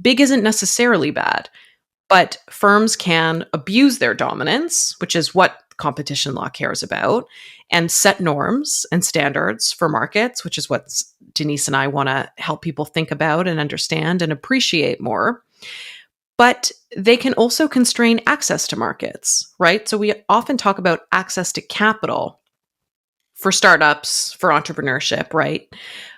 Big isn't necessarily bad, but firms can abuse their dominance, which is what competition law cares about, and set norms and standards for markets, which is what Denise and I want to help people think about and understand and appreciate more. But they can also constrain access to markets, right? So we often talk about access to capital for startups, for entrepreneurship, right?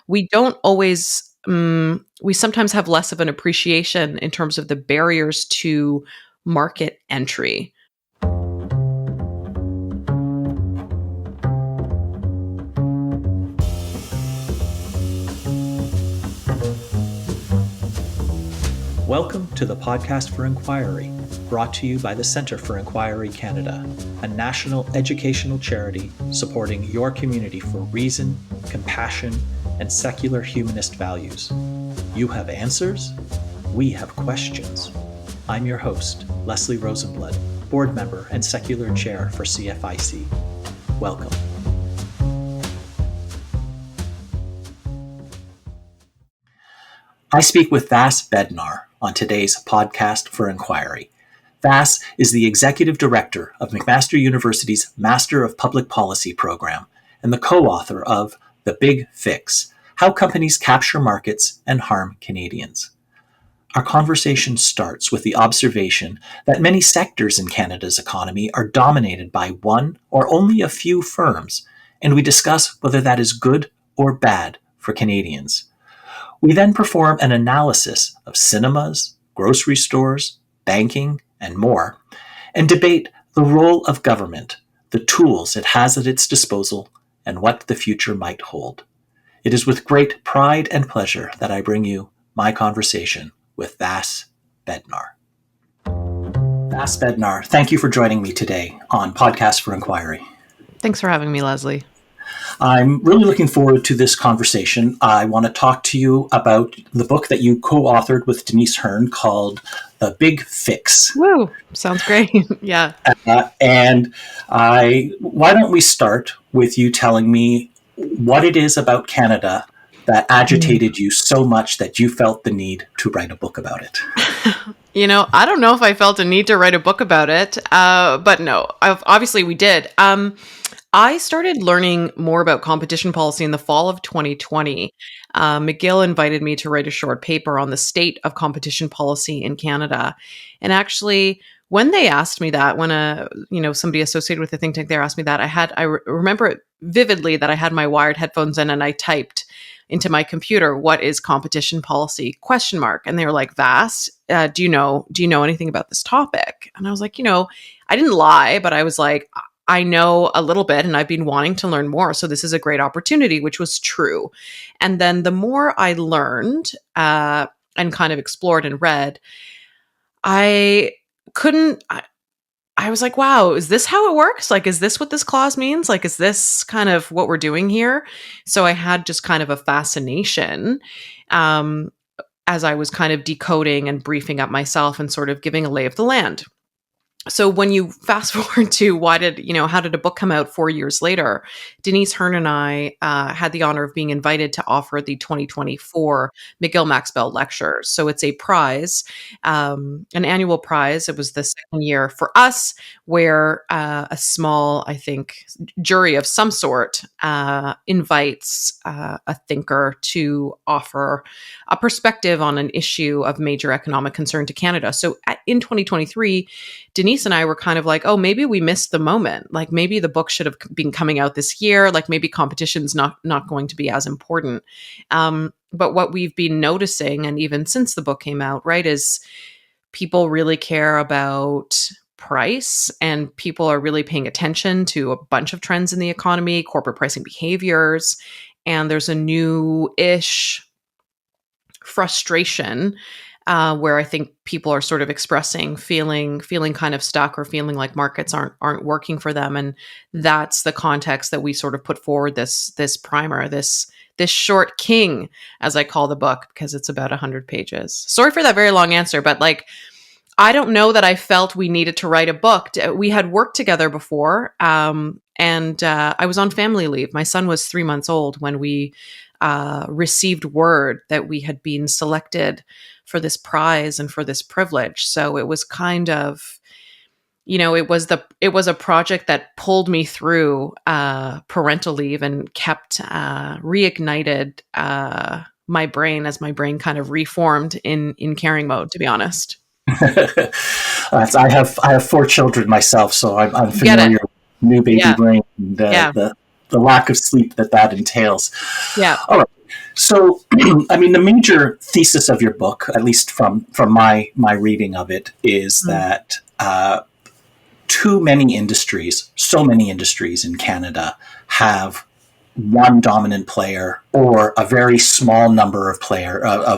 We don't always, we sometimes have less of an appreciation in terms of the barriers to market entry. Welcome to the Podcast for Inquiry, brought to you by the Centre for Inquiry Canada, a national educational charity supporting your community for reason, compassion, and secular humanist values. You have answers, we have questions. I'm your host, Leslie Rosenblood, board member and secular chair for CFIC. Welcome. I speak with Vass Bednar on today's Podcast for Inquiry. Vass is the executive director of McMaster University's Master of Public Policy program and the co-author of The Big Fix: How Companies Capture Markets and Harm Canadians. Our conversation starts with the observation that many sectors in Canada's economy are dominated by one or only a few firms, and we discuss whether that is good or bad for Canadians. We then perform an analysis of cinemas, grocery stores, banking, and more, and debate the role of government, the tools it has at its disposal, and what the future might hold. It is with great pride and pleasure that I bring you my conversation with Vass Bednar. Vass Bednar, thank you for joining me today on Podcast for Inquiry. Thanks for having me, Leslie. I'm really looking forward to this conversation. I want to talk to you about the book that you co-authored with Denise Hearn called The Big Fix. Woo! Sounds great. Yeah. Why don't we start with you telling me what it is about Canada that agitated you so much that you felt the need to write a book about it? I don't know if I felt a need to write a book about it, but no, obviously we did. I started learning more about competition policy in the fall of 2020. McGill invited me to write a short paper on the state of competition policy in Canada. And actually, when they asked me that, when somebody associated with the think tank there asked me that, I remember it vividly that I had my wired headphones in and I typed into my computer, "What is competition policy?" ? And they were like, "Vass, do you know anything about this topic?" And I was like, I didn't lie, but I was like, I know a little bit and I've been wanting to learn more. So this is a great opportunity, which was true. And then the more I learned and kind of explored and read, I was like, wow, is this how it works? Like, is this what this clause means? Like, is this kind of what we're doing here? So I had just kind of a fascination as I was kind of decoding and briefing up myself and sort of giving a lay of the land. So when you fast forward to how did a book come out 4 years later? Denise Hearn and I had the honor of being invited to offer the 2024 McGill Max Bell Lectures. So it's a prize, an annual prize. It was the second year for us where a small, I think, jury of some sort invites a thinker to offer a perspective on an issue of major economic concern to Canada. So in 2023, Denise and I were kind of like, oh, maybe we missed the moment. Like maybe the book should have been coming out this year. Like maybe competition's not going to be as important. But what we've been noticing, and even since the book came out, right, is people really care about price and people are really paying attention to a bunch of trends in the economy, corporate pricing behaviors. And there's a new-ish frustration where I think people are sort of expressing feeling kind of stuck or feeling like markets aren't working for them. And that's the context that we sort of put forward this primer, this short king, as I call the book, because it's about 100 pages. Sorry for that very long answer, but I don't know that I felt we needed to write a book. We had worked together before, and I was on family leave. My son was 3 months old when we received word that we had been selected for this prize and for this privilege. So it was kind of, it was a project that pulled me through parental leave and kept reignited my brain as my brain kind of reformed in caring mode, to be honest. I have 4 children myself, so I'm Get it? familiar with new baby Yeah. brain and Yeah. the lack of sleep that entails. Yeah. All right. So, I mean, the major thesis of your book, at least from my reading of it, is Mm. that too many industries, so many industries in Canada, have one dominant player or a very small number of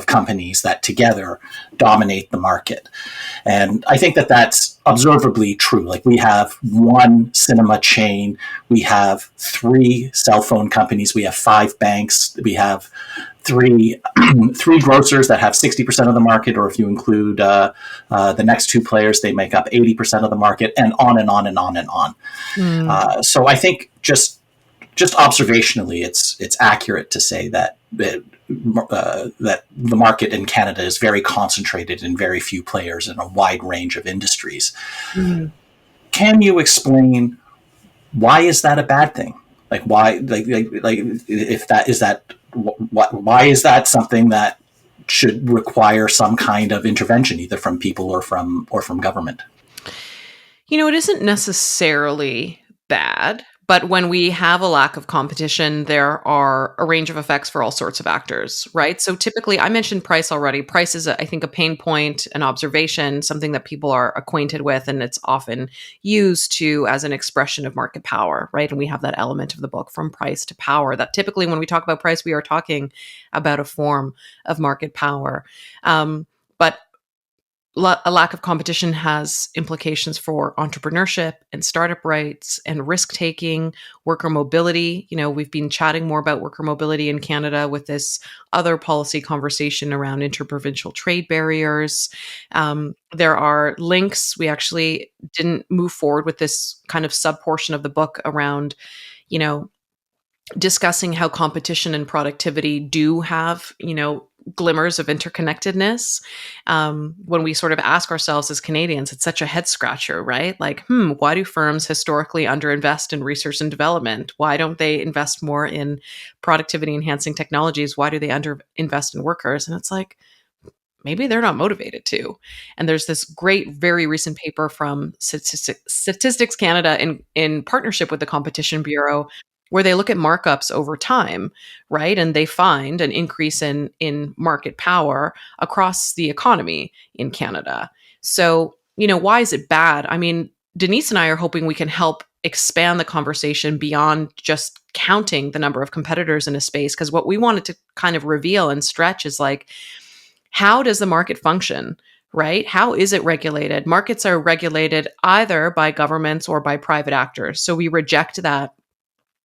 companies that together dominate the market. And I think that that's observably true. Like, we have one cinema chain, we have 3 cell phone companies, we have 5 banks, we have three three grocers that have 60% of the market, or if you include the next 2 players, they make up 80% of the market, and on and on and on and on. Mm. So I think just observationally, it's accurate to say that that the market in Canada is very concentrated in very few players in a wide range of industries. Mm. Can you explain why is that a bad thing? Like, why, like if that is that, why is that something that should require some kind of intervention, either from people or from government? It isn't necessarily bad, but when we have a lack of competition, there are a range of effects for all sorts of actors, right? So typically, I mentioned price already. Price is, I think, a pain point, an observation, something that people are acquainted with, and it's often used to as an expression of market power, right? And we have that element of the book, from price to power, that typically when we talk about price, we are talking about a form of market power. But a lack of competition has implications for entrepreneurship and startup rights and risk taking, worker mobility. We've been chatting more about worker mobility in Canada with this other policy conversation around interprovincial trade barriers. There are links. We actually didn't move forward with this kind of sub portion of the book around, you know, discussing how competition and productivity do have, glimmers of interconnectedness. When we sort of ask ourselves as Canadians, it's such a head scratcher, right? Like, why do firms historically underinvest in research and development? Why don't they invest more in productivity enhancing technologies? Why do they underinvest in workers? And it's like, maybe they're not motivated to. And there's this great, very recent paper from Statistics Canada in partnership with the Competition Bureau, where they look at markups over time, right? And they find an increase in market power across the economy in Canada. So, why is it bad? I mean, Denise and I are hoping we can help expand the conversation beyond just counting the number of competitors in a space, because what we wanted to kind of reveal and stretch is like, how does the market function, right? How is it regulated? Markets are regulated either by governments or by private actors. So we reject that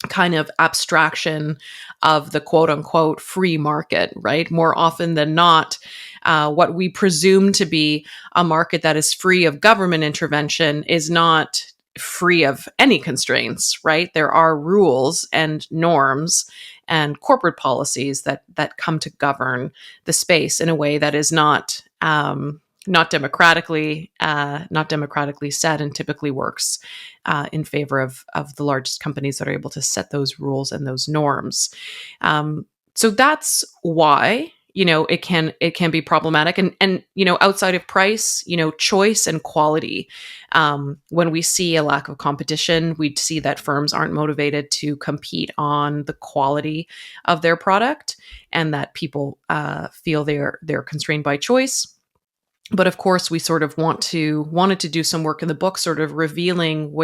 kind of abstraction of the quote unquote free market, right? More often than not, what we presume to be a market that is free of government intervention is not free of any constraints, right? There are rules and norms and corporate policies that come to govern the space in a way that is not democratically set, and typically works in favor of the largest companies that are able to set those rules and those norms. So that's why it can be problematic, and outside of price, choice and quality. When we see a lack of competition, we see that firms aren't motivated to compete on the quality of their product, and that people feel they're constrained by choice. But of course, we sort of wanted to do some work in the book, sort of revealing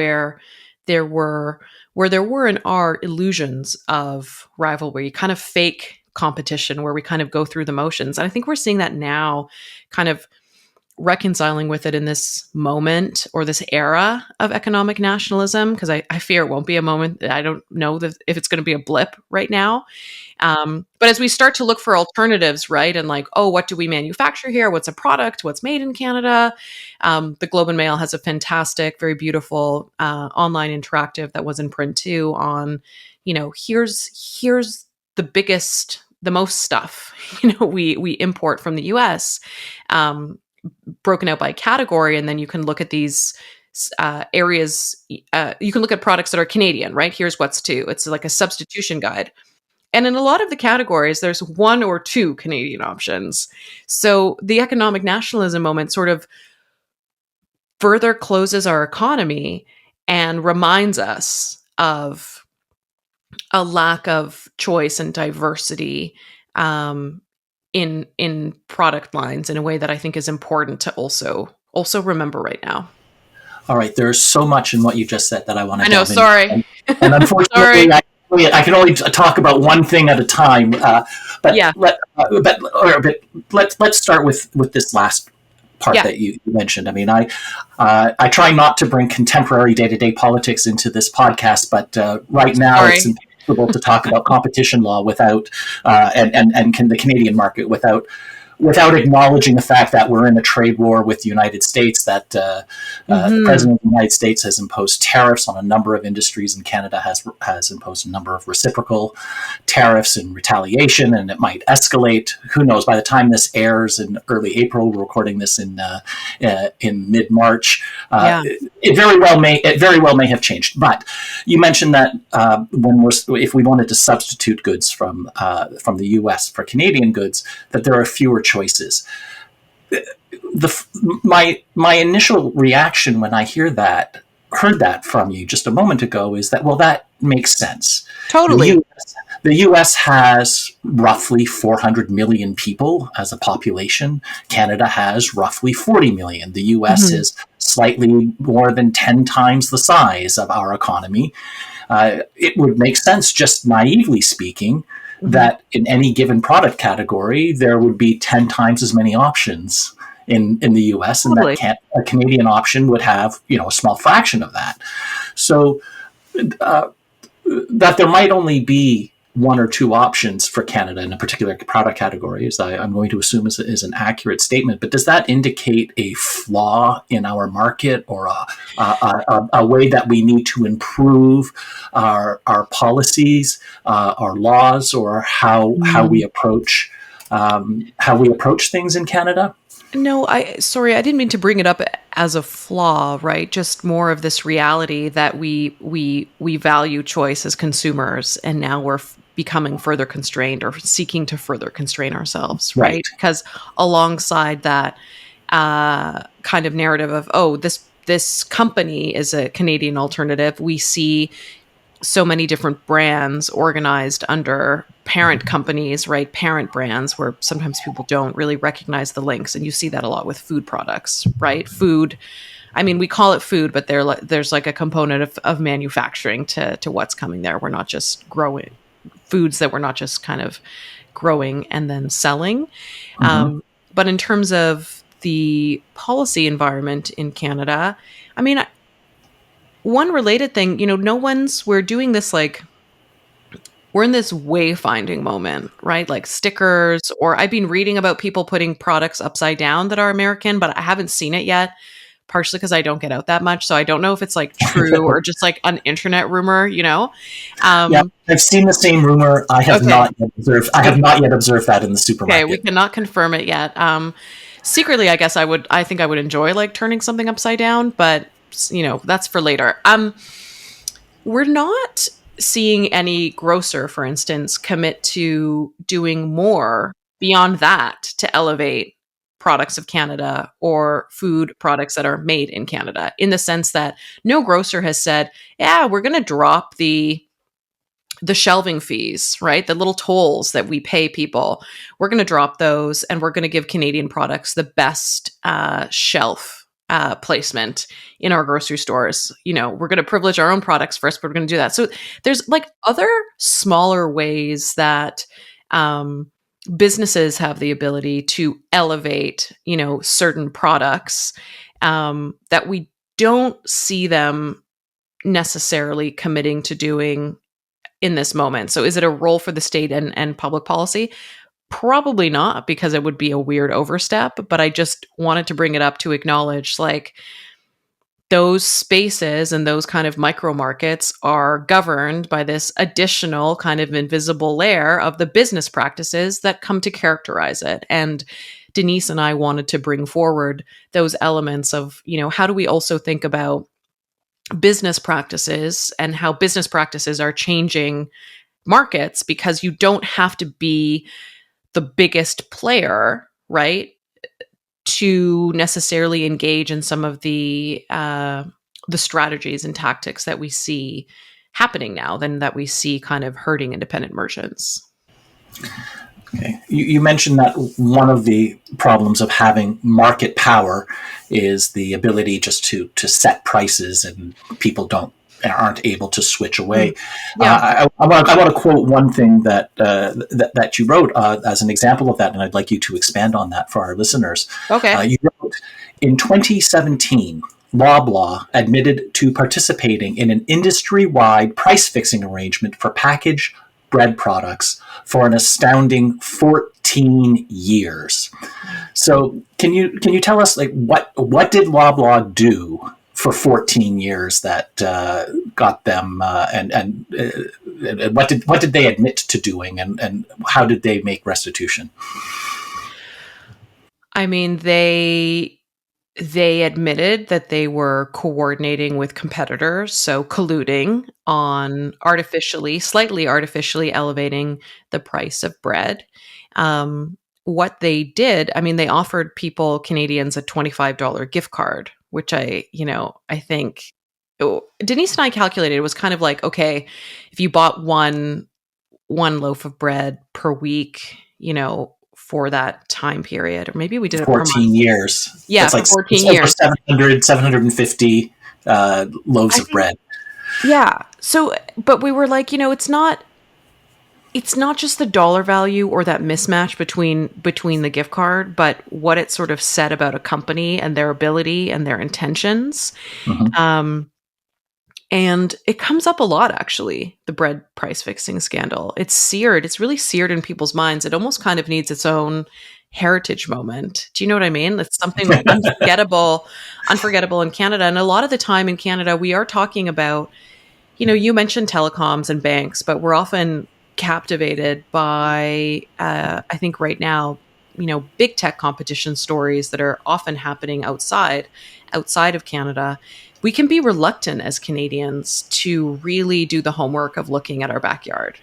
there were there were and are illusions of rivalry, kind of fake competition, where we kind of go through the motions. And I think we're seeing that now, kind of reconciling with it in this moment, or this era of economic nationalism, because I fear it won't be a moment. I don't know if it's going to be a blip right now. But as we start to look for alternatives, right, and like, oh, what do we manufacture here? What's a product? What's made in Canada? The Globe and Mail has a fantastic, very beautiful online interactive that was in print too on, here's the most stuff, we import from the US, um, broken out by category. And then you can look at these areas. You can look at products that are Canadian, right? Here's what's two. It's like a substitution guide. And in a lot of the categories, there's one or two Canadian options. So the economic nationalism moment sort of further closes our economy and reminds us of a lack of choice and diversity, in product lines in a way that I think is important to also remember right now. All right, there's so much in what you just said that I want to I know, delve into. sorry. And unfortunately, Sorry. I can only talk about one thing at a time. But Yeah. let's start with this last part Yeah. that you mentioned. I mean, I try not to bring contemporary day-to-day politics into this podcast, but right now it's Sorry. impossible to talk about competition law without the Canadian market without acknowledging the fact that we're in a trade war with the United States, that the President of the United States has imposed tariffs on a number of industries, and Canada has imposed a number of reciprocal tariffs in retaliation, and it might escalate. Who knows? By the time this airs in early April, we're recording this in mid-March. Yeah. It very well may have changed. But you mentioned that if we wanted to substitute goods from the U.S. for Canadian goods, that there are fewer choices. My initial reaction when I heard that from you just a moment ago is that, well, that makes sense. Totally. The U.S. has roughly 400 million people as a population. Canada has roughly 40 million. The U.S. is slightly more than 10 times the size of our economy. It would make sense, just naively speaking, that in any given product category, there would be 10 times as many options in the US, and Totally. that a Canadian option would have, a small fraction of that. So that there might only be one or two options for Canada in a particular product category, as I'm going to assume is an accurate statement. But does that indicate a flaw in our market, or a way that we need to improve our policies, our laws, or how we approach things in Canada? No, sorry, I didn't mean to bring it up as a flaw, right? Just more of this reality that we value choice as consumers, and now we're becoming further constrained, or seeking to further constrain ourselves, right? Because alongside that kind of narrative of, oh, this company is a Canadian alternative, we see so many different brands organized under parent companies, right? Parent brands, where sometimes people don't really recognize the links. And you see that a lot with food products, right? Food, I mean, we call it food, but there's like a component of manufacturing to what's coming there. We're not just growing foods that we're not just kind of growing and then selling. But in terms of the policy environment in Canada, I mean, one related thing, we're doing this, like, we're in this wayfinding moment, right? Like stickers, or I've been reading about people putting products upside down that are American, but I haven't seen it yet, partially because I don't get out that much. So I don't know if it's like true or just like an internet rumor, Yeah, I've seen the same rumor. I have not yet observed. I have not yet observed that in the supermarket. Okay, we cannot confirm it yet. Secretly, I guess I think I would enjoy like turning something upside down, but that's for later. We're not seeing any grocer, for instance, commit to doing more beyond that to elevate products of Canada or food products that are made in Canada, in the sense that no grocer has said, yeah, we're going to drop the shelving fees, right? The little tolls that we pay people. We're going to drop those, and we're going to give Canadian products the best shelf placement in our grocery stores. We're going to privilege our own products first, but we're going to do that. So there's like other smaller ways that businesses have the ability to elevate, certain products, that we don't see them necessarily committing to doing in this moment. So is it a role for the state and public policy? Probably not, because it would be a weird overstep, but I just wanted to bring it up to acknowledge, like, those spaces and those kind of micro markets are governed by this additional kind of invisible layer of the business practices that come to characterize it. And Denise and I wanted to bring forward those elements of, how do we also think about business practices and how business practices are changing markets, because you don't have to be the biggest player, right, to necessarily engage in some of the strategies and tactics that we see happening now, than that we see kind of hurting independent merchants. Okay. You mentioned that one of the problems of having market power is the ability just to set prices, and people aren't able to switch away. Yeah. I want to quote one thing that you wrote as an example of that, and I'd like you to expand on that for our listeners. Okay. You wrote, in 2017, Loblaw admitted to participating in an industry-wide price-fixing arrangement for packaged bread products for an astounding 14 years. So can you tell us, like, what did Loblaw do for 14 years that got them and what did they admit to doing, and how did they make restitution? I mean, they admitted that they were coordinating with competitors, so colluding on slightly artificially elevating the price of bread. What they did, I mean, they offered Canadians, a $25 gift card, which I think Denise and I calculated, it was kind of like, okay, if you bought one loaf of bread per week, for that time period, or maybe we did it 14 years. Yeah, that's for like 14 over years. 750 loaves of bread. Yeah. So, but we were like, it's not just the dollar value or that mismatch between the gift card, but what it sort of said about a company and their ability and their intentions. Mm-hmm. And it comes up a lot, actually, the bread price fixing scandal. It's really seared in people's minds. It almost kind of needs its own heritage moment. Do you know what I mean? It's something unforgettable in Canada. And a lot of the time in Canada, we are talking about, you mentioned telecoms and banks, but we're often captivated by, I think right now, big tech competition stories that are often happening outside of Canada. We can be reluctant as Canadians to really do the homework of looking at our backyard,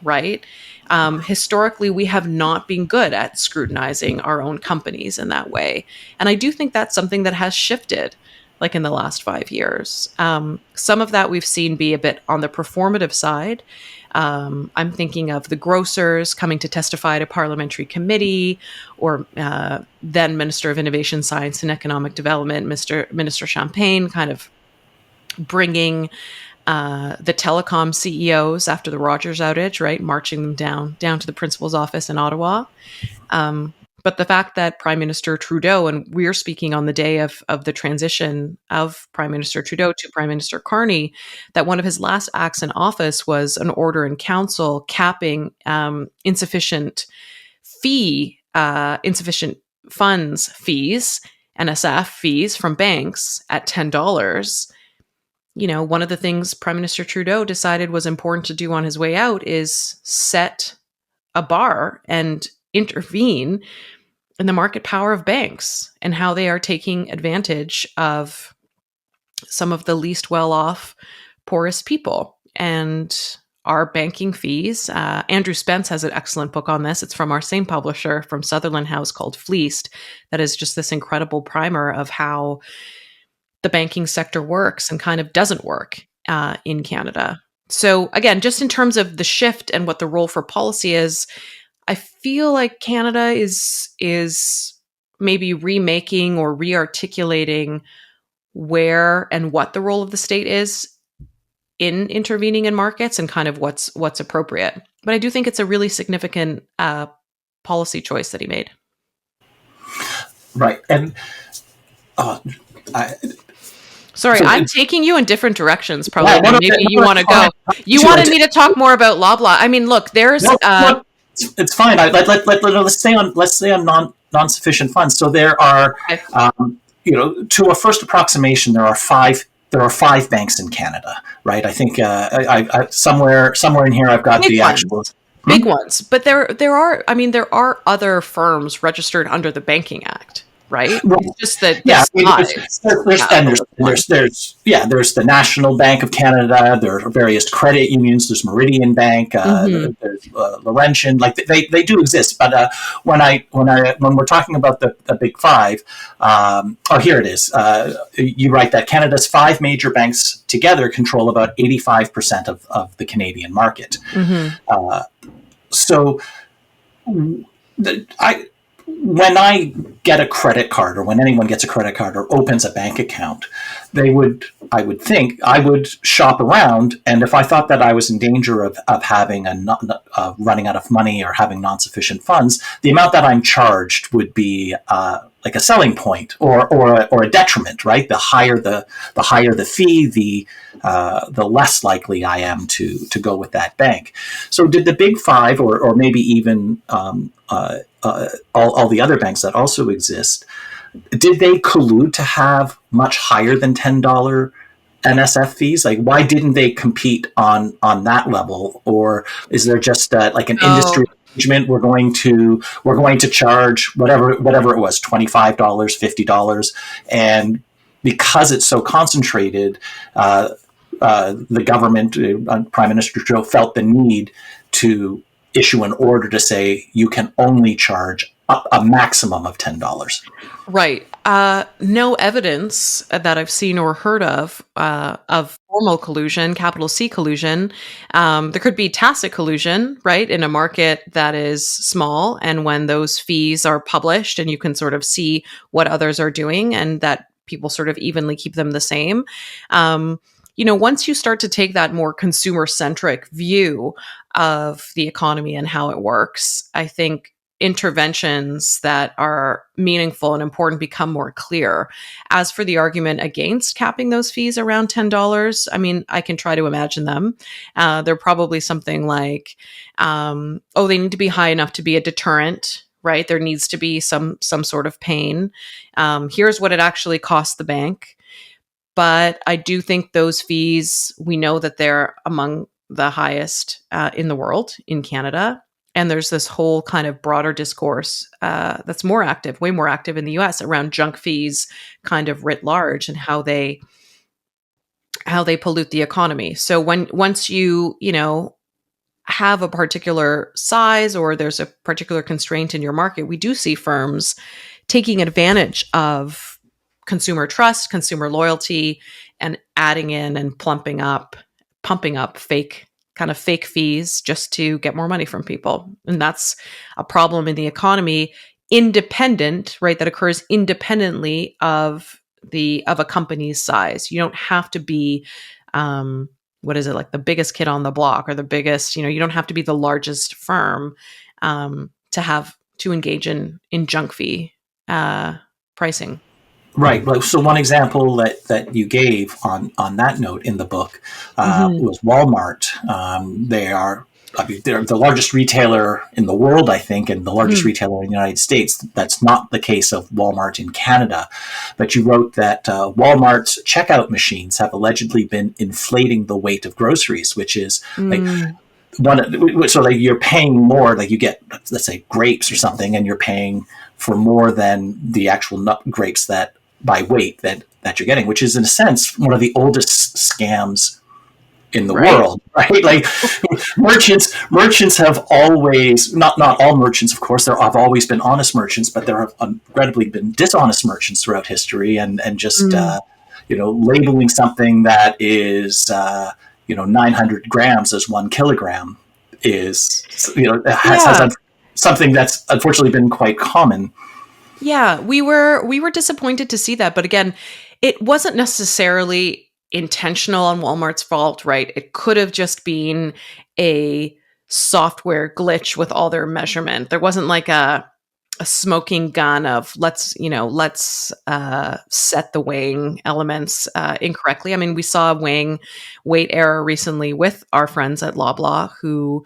right? Historically, we have not been good at scrutinizing our own companies in that way. And I do think that's something that has shifted, like in the last 5 years. Some of that we've seen be a bit on the performative side. I'm thinking of the grocers coming to testify at a parliamentary committee, or then Minister of Innovation, Science and Economic Development, Minister Champagne, kind of bringing the telecom CEOs after the Rogers outage, right, marching them down to the principal's office in Ottawa. But the fact that Prime Minister Trudeau, and we're speaking on the day of the transition of Prime Minister Trudeau to Prime Minister Carney, that one of his last acts in office was an order in council capping insufficient funds fees, NSF fees from banks at $10. One of the things Prime Minister Trudeau decided was important to do on his way out is set a bar and intervene in the market power of banks and how they are taking advantage of some of the least well-off, poorest people. And our banking fees, Andrew Spence has an excellent book on this. It's from our same publisher from Sutherland House called Fleeced. That is just this incredible primer of how the banking sector works and kind of doesn't work in Canada. So again, just in terms of the shift and what the role for policy is, I feel like Canada is maybe remaking or rearticulating where and what the role of the state is in intervening in markets and kind of what's appropriate. But I do think it's a really significant policy choice that he made. Right. And sorry, I'm taking you in different directions. Probably maybe you want to go. You wanted me to talk more about Loblaw. I mean, look, there's. It's fine. Let's stay on non-sufficient funds. So there are to a first approximation, there are five banks in Canada, right? I think somewhere in here I've got Big the actual. ones. Big ones. But there are, I mean, there are other firms registered under the Banking Act, right? Well, It's just that the yeah, size, there's yeah, of and the little one. there's the National Bank of Canada. There are various credit unions. There's Meridian Bank. Hmm. There's Laurentian. Like they do exist. But when we're talking about the big five, here it is. You write that Canada's five major banks together control about 85% of the Canadian market. Hmm. So I when I get a credit card, or when anyone gets a credit card or opens a bank account, I would think, I would shop around, and if I thought that I was in danger of having running out of money or having non-sufficient funds, the amount that I'm charged would be like a selling point or a detriment, right? The higher the fee, the less likely I am to go with that bank. So did the big five, or maybe even all the other banks that also exist, did they collude to have much higher than $10 NSF fees? Like, why didn't they compete on that level? Or is there just like an industry Oh, arrangement? We're going to charge whatever it was, $25, $50, and because it's so concentrated, the government, Prime Minister Trudeau, felt the need to issue an order to say you can only charge up a maximum of $10. right. No evidence that I've seen or heard of formal collusion, capital C collusion. There could be tacit collusion, right, in a market that is small, and when those fees are published and you can sort of see what others are doing, and that people sort of evenly keep them the same. Um, once you start to take that more consumer centric view of the economy and how it works, I think interventions that are meaningful and important become more clear. As for the argument against capping those fees around $10, I mean, I can try to imagine them. They're probably something like, they need to be high enough to be a deterrent. Right, there needs to be some sort of pain. Here's what it actually costs the bank, but I do think those fees, we know that they're among the highest in the world, in Canada. And there's this whole kind of broader discourse that's more active, way more active in the US, around junk fees, kind of writ large, and how they pollute the economy. So once you have a particular size, or there's a particular constraint in your market, we do see firms taking advantage of consumer trust, consumer loyalty, and adding in and pumping up fake fees just to get more money from people. And that's a problem in the economy, independent, right? That occurs independently of a company's size. You don't have to be what is it, like the biggest kid on the block, or the biggest, you don't have to be the largest firm to engage in junk fee pricing. Right. So one example that you gave on that note in the book Hmm. was Walmart. They're the largest retailer in the world, I think, and the largest Hmm. retailer in the United States. That's not the case of Walmart in Canada. But you wrote that Walmart's checkout machines have allegedly been inflating the weight of groceries, which is like Mm. so like you're paying more, like you get, let's say, grapes or something, and you're paying for more than the actual nut grapes that by weight that you're getting, which is in a sense one of the oldest scams in the Right. world, right? Like merchants have always, not all merchants, of course, there have always been honest merchants, but there have incredibly been dishonest merchants throughout history, and just Mm. labeling something that is 900 grams as 1 kilogram is has Yeah. something that's unfortunately been quite common. Yeah, we were disappointed to see that, but again, it wasn't necessarily intentional on Walmart's fault, right? It could have just been a software glitch with all their measurement. There wasn't like a smoking gun of let's set the weighing elements incorrectly. I mean, we saw a weight error recently with our friends at Loblaw, who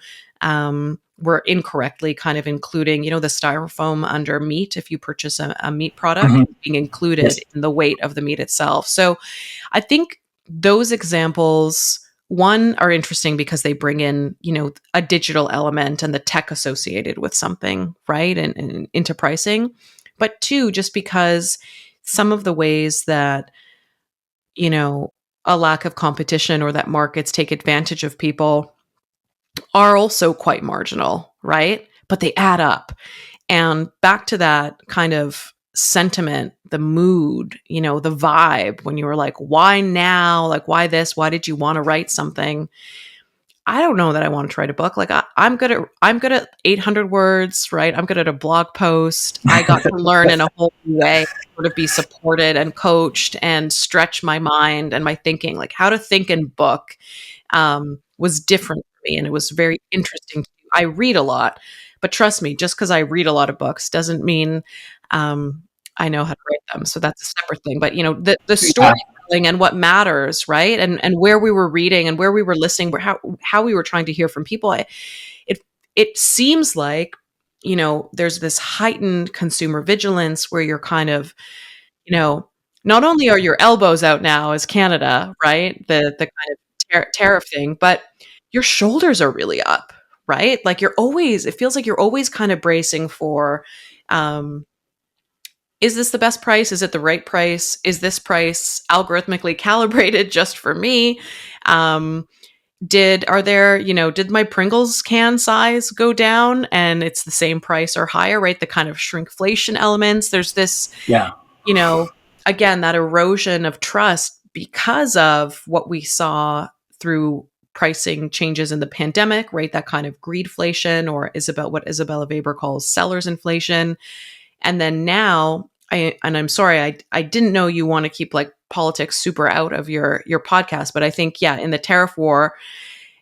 were incorrectly kind of including, the styrofoam under meat. If you purchase a meat product, Mhm. being included Yes. in the weight of the meat itself. So I think those examples, one, are interesting because they bring in, a digital element and the tech associated with something, right? And into pricing. But two, just because some of the ways that, you know, a lack of competition or that markets take advantage of people are also quite marginal, right? But they add up. And back to that kind of sentiment, the mood, the vibe when you were like, why now? Like, why this? Why did you want to write something? I don't know that I want to write a book. Like I'm good at 800 words, right? I'm good at a blog post. I got to learn in a whole new way, sort of be supported and coached and stretch my mind and my thinking, like how to think and book was different for me. And it was very interesting. I read a lot, but trust me, just because I read a lot of books doesn't mean um, I know how to write them. So that's a separate thing. But the Yeah. storytelling and what matters, right? And where we were reading and where we were listening, how we were trying to hear from people. It it seems like there's this heightened consumer vigilance where you're kind of you know, not only are your elbows out now as Canada, right? The kind of tariff thing, but your shoulders are really up, right? Like it feels like you're always kind of bracing for, um, is this the best price? Is it the right price? Is this price algorithmically calibrated just for me? Um, did my Pringles can size go down and it's the same price or higher, right? The kind of shrinkflation elements. There's this Yeah. you know, again, that erosion of trust because of what we saw through pricing changes in the pandemic, right? That kind of greedflation, or what Isabella Weber calls seller's inflation. And then now, I'm sorry, I didn't know you want to keep like politics super out of your podcast, but I think, yeah, in the tariff war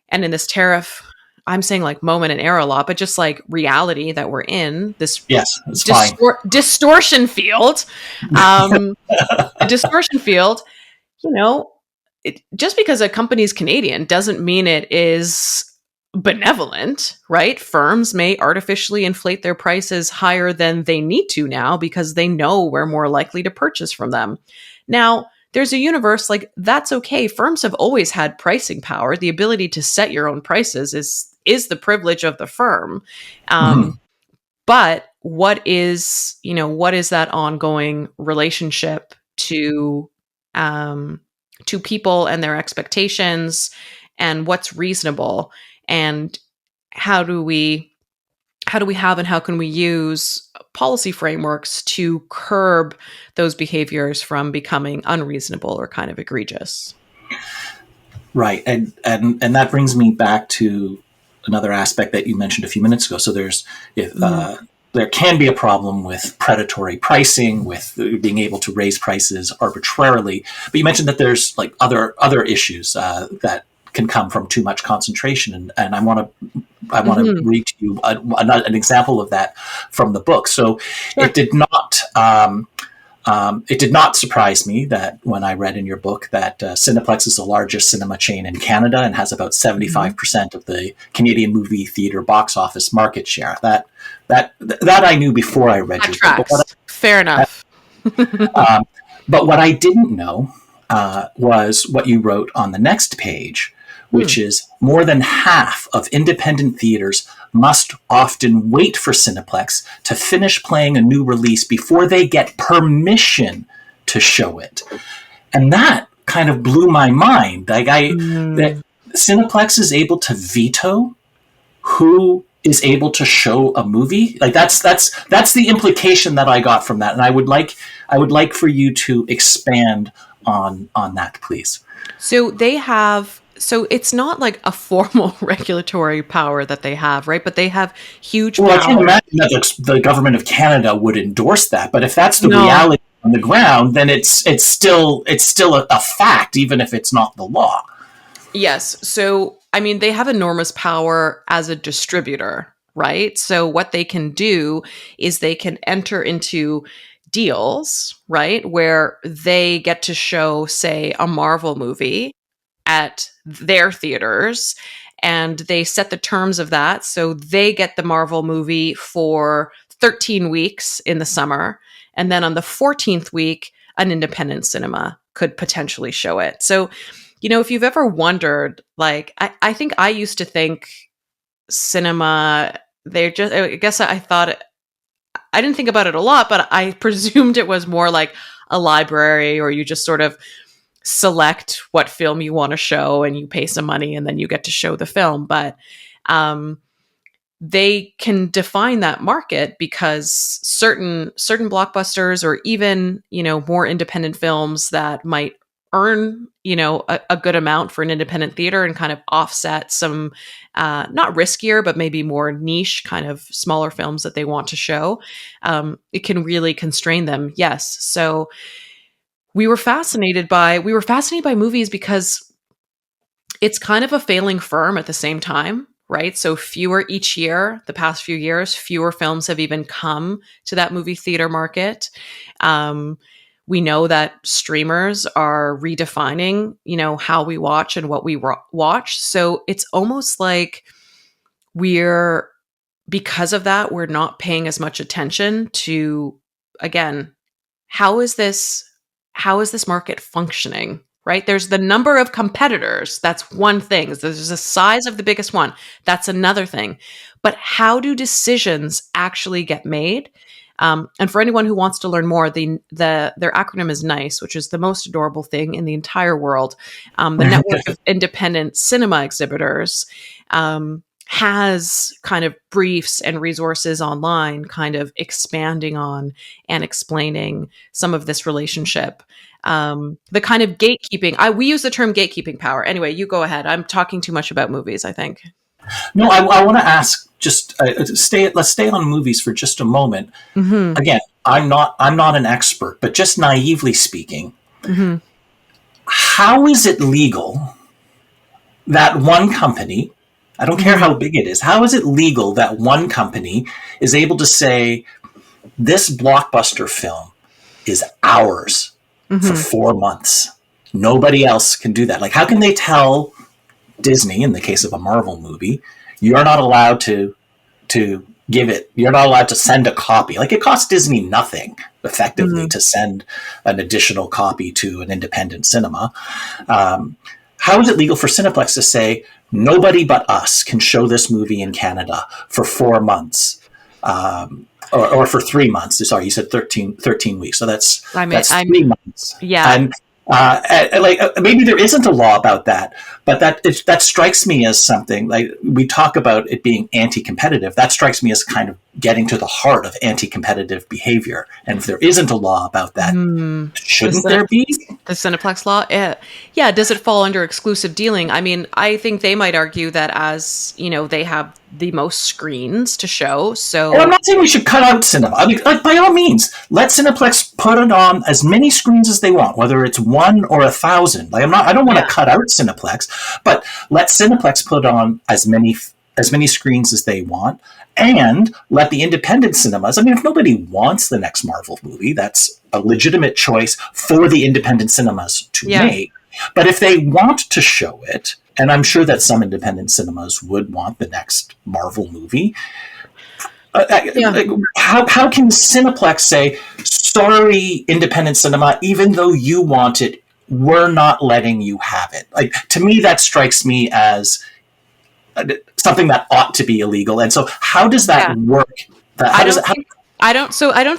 and in this tariff, I'm saying like moment and era a lot, but just like reality that we're in, this Yes. It's fine. distortion field. Um, the distortion field, you know, just because a company's Canadian doesn't mean it is benevolent, right? Firms may artificially inflate their prices higher than they need to now because they know we're more likely to purchase from them. Now, there's a universe like that's okay. Firms have always had pricing power. The ability to set your own prices is the privilege of the firm. Mhm. But what is that ongoing relationship um, to people and their expectations, and what's reasonable, and how do we have and how can we use policy frameworks to curb those behaviors from becoming unreasonable or kind of egregious? Right. And that brings me back to another aspect that you mentioned a few minutes ago. So if Mhm. there can be a problem with predatory pricing, with being able to raise prices arbitrarily. But you mentioned that there's like other issues that can come from too much concentration, and I want to Mhm. read to you an example of that from the book. So it Sure. did not. It did not surprise me that when I read in your book that Cineplex is the largest cinema chain in Canada and has about Mhm. 75% of the Canadian movie theater box office market share. That I knew before I read That your book. tracks. Fair enough. Um, but what I didn't know was what you wrote on the next page, Hmm. which is more than half of independent theaters must often wait for Cineplex to finish playing a new release before they get permission to show it. And that kind of blew my mind. That Mm. Cineplex is able to veto who is able to show a movie. Like that's the implication that I got from that, and I would like for you to expand on that, please. So it's not like a formal regulatory power that they have, right? But they have huge Well, I can't power. imagine that the government of Canada would endorse that, but if that's the No. reality on the ground, then it's still a fact, even if it's not the law. Yes. So, I mean, they have enormous power as a distributor, right? So, what they can do is they can enter into deals, right? Where they get to show, say, a Marvel movie at their theaters and they set the terms of that. So they get the Marvel movie for 13 weeks in the summer. And then on the 14th week, an independent cinema could potentially show it. So, if you've ever wondered, like, I think I used to think cinema, I guess I thought, I didn't think about it a lot, but I presumed it was more like a library, or you just sort of select what film you want to show and you pay some money and then you get to show the film. But they can define that market because certain blockbusters, or even, more independent films that might earn, a good amount for an independent theater and kind of offset some not riskier, but maybe more niche kind of smaller films that they want to show. It can really constrain them. Yes. So we were fascinated by movies because it's kind of a failing firm at the same time, right? So fewer each year, the past few years, fewer films have even come to that movie theater market. We know that streamers are redefining, how we watch and what we watch. So it's almost like because of that, we're not paying as much attention to, again, how is this market functioning, right? There's the number of competitors. That's one thing. There's the size of the biggest one. That's another thing. But how do decisions actually get made? And for anyone who wants to learn more, their acronym is NICE, which is the most adorable thing in the entire world. The Network of Independent Cinema Exhibitors has kind of briefs and resources online, kind of expanding on and explaining some of this relationship. The kind of gatekeeping. We use the term gatekeeping power. Anyway, you go ahead. I'm talking too much about movies, I think. No, I want to ask. Just let's stay on movies for just a moment. Mm-hmm. Again, I'm not an expert, but just naively speaking, mm-hmm. How is it legal that one company, I don't care how big it is, how is it legal that one company is able to say this blockbuster film is ours mm-hmm. for 4 months? Nobody else can do that. Like, how can they tell Disney, in the case of a Marvel movie, you're not allowed to give it, you're not allowed to send a copy. Like, it costs Disney nothing, effectively, mm-hmm. to send an additional copy to an independent cinema. How is it legal for Cineplex to say, nobody but us can show this movie in Canada for 4 months? Or for 3 months. Sorry, you said 13 weeks. So that's 3 months. Yeah. And maybe there isn't a law about that, but that strikes me as something, like, we talk about it being anti-competitive. That strikes me as kind of getting to the heart of anti-competitive behavior. And if there isn't a law about that, shouldn't there be? The Cineplex law? Yeah. Does it fall under exclusive dealing? I mean, I think they might argue that, as they have the most screens to show. So, well, I'm not saying we should cut out cinema. I mean, like, by all means, let Cineplex put it on as many screens as they want, whether it's 1 or 1,000. Like, I don't want to cut out Cineplex, but let Cineplex put on as many screens as they want, and let the independent cinemas. I mean, if nobody wants the next Marvel movie, that's a legitimate choice for the independent cinemas to make. But if they want to show it, and I'm sure that some independent cinemas would want the next Marvel movie, how can Cineplex say, sorry, independent cinema, even though you want it, we're not letting you have it? Like, to me, that strikes me as something that ought to be illegal. And so how does that work? I don't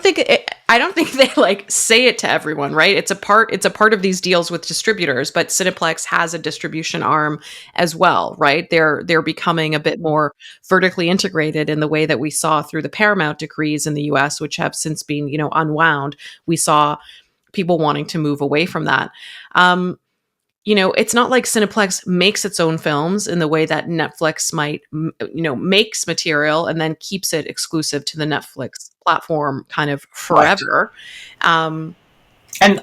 think they like say it to everyone, right? It's a part of these deals with distributors, but Cineplex has a distribution arm as well, right? They're becoming a bit more vertically integrated in the way that we saw through the Paramount decrees in the US, which have since been, unwound. We saw people wanting to move away from that. It's not like Cineplex makes its own films in the way that Netflix might, makes material and then keeps it exclusive to the Netflix platform kind of forever. Right. And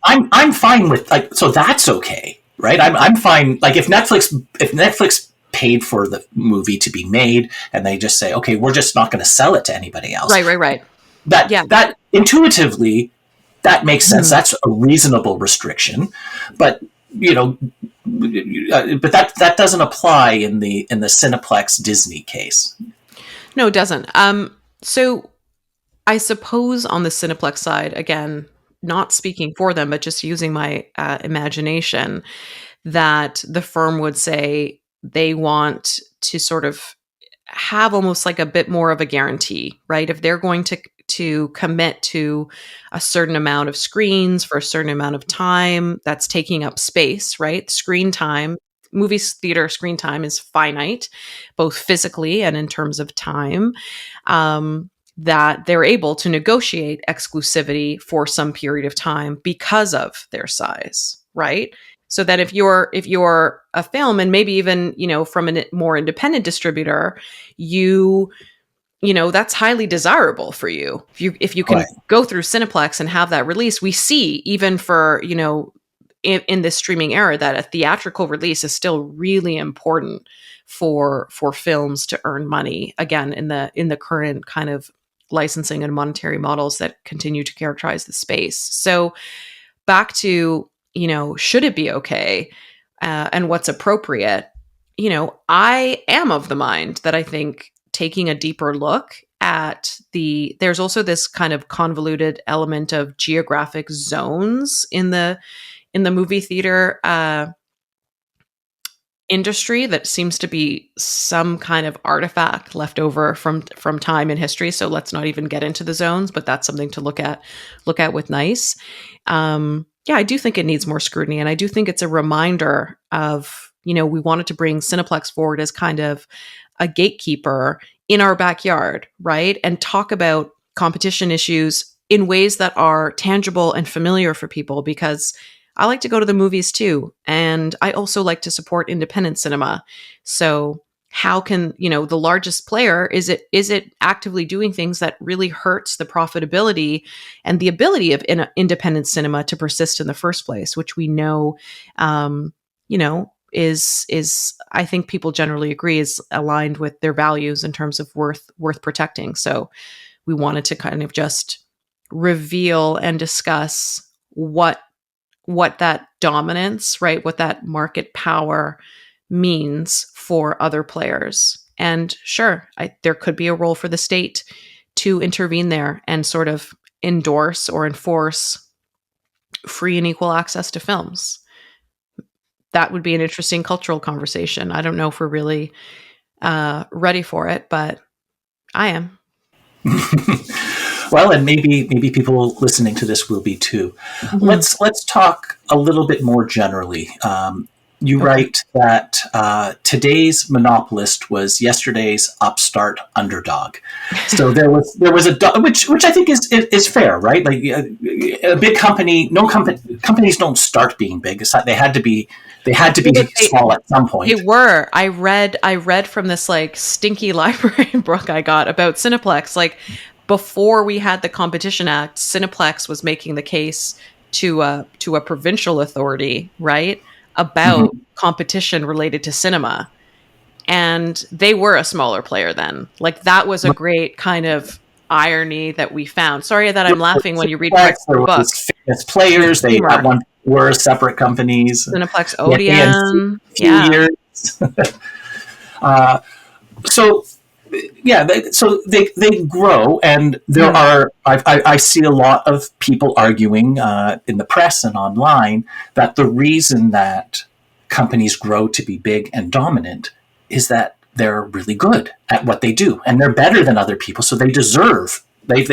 I'm fine with, like, so that's okay, right? I'm fine. Like, if Netflix paid for the movie to be made and they just say, okay, we're just not going to sell it to anybody else. Right. That intuitively, that makes sense. Mm-hmm. That's a reasonable restriction, but but that doesn't apply in the Cineplex Disney case. No, it doesn't. So I suppose on the Cineplex side, again, not speaking for them, but just using my imagination, that the firm would say they want to sort of have almost like a bit more of a guarantee, right? If they're going to commit to a certain amount of screens for a certain amount of time, that's taking up space, right? Screen time, movies theater screen time is finite, both physically and in terms of time. That they're able to negotiate exclusivity for some period of time because of their size, right? So that if you're a film, and maybe even, from a more independent distributor, that's highly desirable for you. If you can Right. go through Cineplex and have that release, we see even for, in this streaming era, that a theatrical release is still really important for films to earn money, again, in the current kind of licensing and monetary models that continue to characterize the space. So back to, should it be okay, and what's appropriate? I am of the mind that I think taking a deeper look at there's also this kind of convoluted element of geographic zones in the movie theater industry that seems to be some kind of artifact left over from time and history. So let's not even get into the zones, but that's something to look at with nice. Yeah, I do think it needs more scrutiny, and I do think it's a reminder of, we wanted to bring Cineplex forward as kind of a gatekeeper in our backyard, right? And talk about competition issues in ways that are tangible and familiar for people, because I like to go to the movies too. And I also like to support independent cinema. So how can, the largest player, is it actively doing things that really hurts the profitability and the ability of independent cinema to persist in the first place, which we know, is I think people generally agree is aligned with their values in terms of worth protecting. So we wanted to kind of just reveal and discuss what that dominance, right? What that market power means for other players. And sure, there could be a role for the state to intervene there and sort of endorse or enforce free and equal access to films. That would be an interesting cultural conversation. I don't know if we're really ready for it, but I am. Well, and maybe people listening to this will be too. Mm-hmm. Let's talk a little bit more generally. You write that today's monopolist was yesterday's upstart underdog. So there was which I think is fair, right? Like a big company, companies don't start being big. They had to be small at some point. They were. I read from this like stinky library book I got about Cineplex. Like before we had the Competition Act, Cineplex was making the case to a provincial authority, right, about competition related to cinema. And they were a smaller player then. Like that was a great kind of irony that we found. Sorry that I'm laughing when you read the book. Famous players, they at one were separate companies. Cineplex Odeon. Yeah. So they grow, and there are. I see a lot of people arguing in the press and online that the reason that companies grow to be big and dominant is that they're really good at what they do, and they're better than other people, so they deserve. They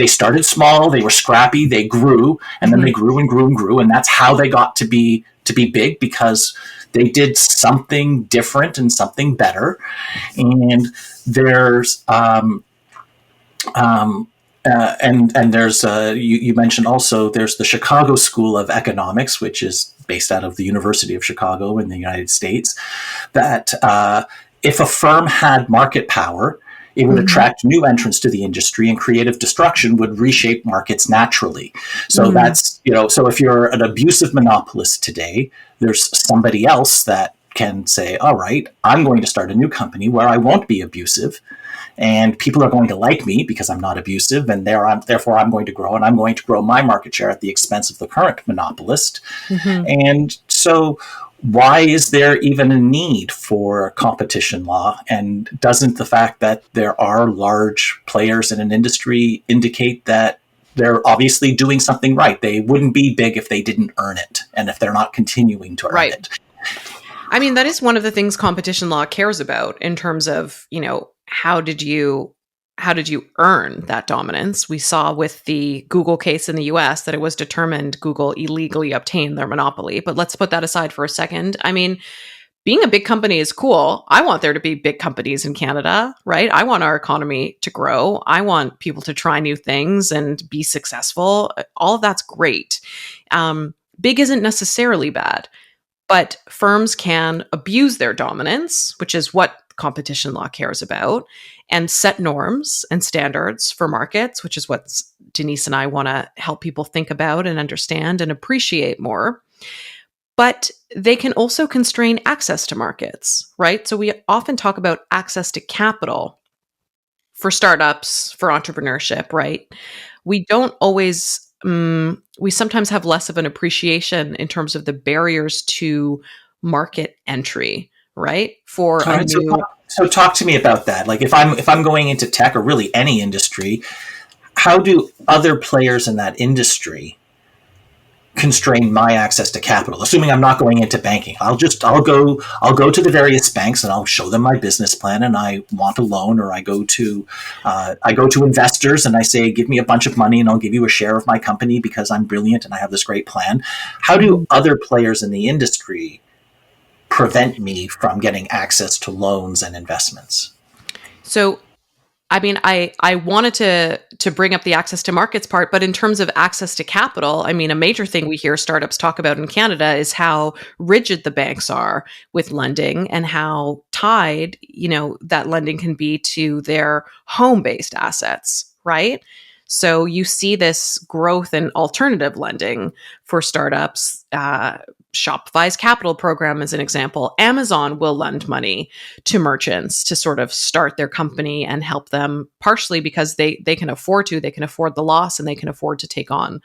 started small, they were scrappy, they grew, and then they grew and grew and grew, and that's how they got to be big, because they did something different and something better. And there's and there's you mentioned also there's the Chicago School of Economics, which is based out of the University of Chicago in the United States, that if a firm had market power, it would attract new entrants to the industry, and creative destruction would reshape markets naturally. So that's, so if you're an abusive monopolist today, there's somebody else that can say, all right, I'm going to start a new company where I won't be abusive, and people are going to like me because I'm not abusive, and therefore I'm going to grow, and I'm going to grow my market share at the expense of the current monopolist. And so So why is there even a need for competition law? And doesn't the fact that there are large players in an industry indicate that they're obviously doing something right? They wouldn't be big if they didn't earn it and if they're not continuing to earn Right. it. I mean, that is one of the things competition law cares about in terms of, how did you earn that dominance? We saw with the Google case in the US that it was determined Google illegally obtained their monopoly. But let's put that aside for a second. I mean, being a big company is cool. I want there to be big companies in Canada, right? I want our economy to grow. I want people to try new things and be successful. All of that's great. Big isn't necessarily bad. But firms can abuse their dominance, which is what competition law cares about, and set norms and standards for markets, which is what Denise and I want to help people think about and understand and appreciate more. But they can also constrain access to markets, right? So we often talk about access to capital for startups, for entrepreneurship, right? We don't always, we sometimes have less of an appreciation in terms of the barriers to market entry, right? For All a right. new, So talk to me about that. Like if I'm going into tech or really any industry, how do other players in that industry constrain my access to capital? Assuming I'm not going into banking, I'll go to the various banks and I'll show them my business plan and I want a loan, or I go to investors and I say, give me a bunch of money and I'll give you a share of my company because I'm brilliant and I have this great plan. How do other players in the industry prevent me from getting access to loans and investments? so I mean, I wanted to bring up the access to markets part, but in terms of access to capital, I mean, a major thing we hear startups talk about in Canada is how rigid the banks are with lending and how tied, that lending can be to their home-based assets, right? So you see this growth in alternative lending for startups. Shopify's capital program is an example. Amazon will lend money to merchants to sort of start their company and help them, partially because they can afford to, they can afford the loss and they can afford to take on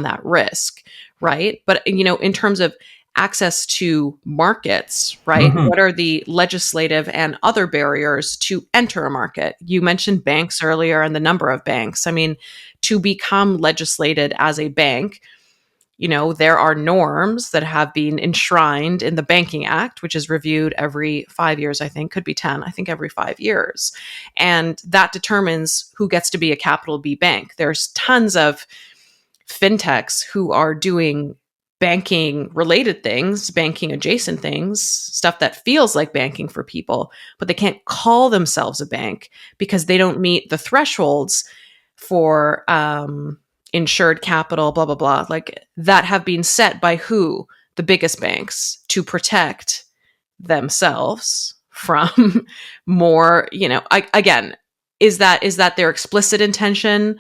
that risk, right? But in terms of access to markets, right? Mm-hmm. What are the legislative and other barriers to enter a market? You mentioned banks earlier and the number of banks. I mean, to become legislated as a bank, there are norms that have been enshrined in the Banking Act, which is reviewed every 5 years, I think, could be 10, I think every 5 years. And that determines who gets to be a capital B bank. There's tons of fintechs who are doing banking related things, banking adjacent things, stuff that feels like banking for people, but they can't call themselves a bank because they don't meet the thresholds for insured capital, blah, blah, blah, like that have been set by who? The biggest banks to protect themselves from more, again, is that their explicit intention?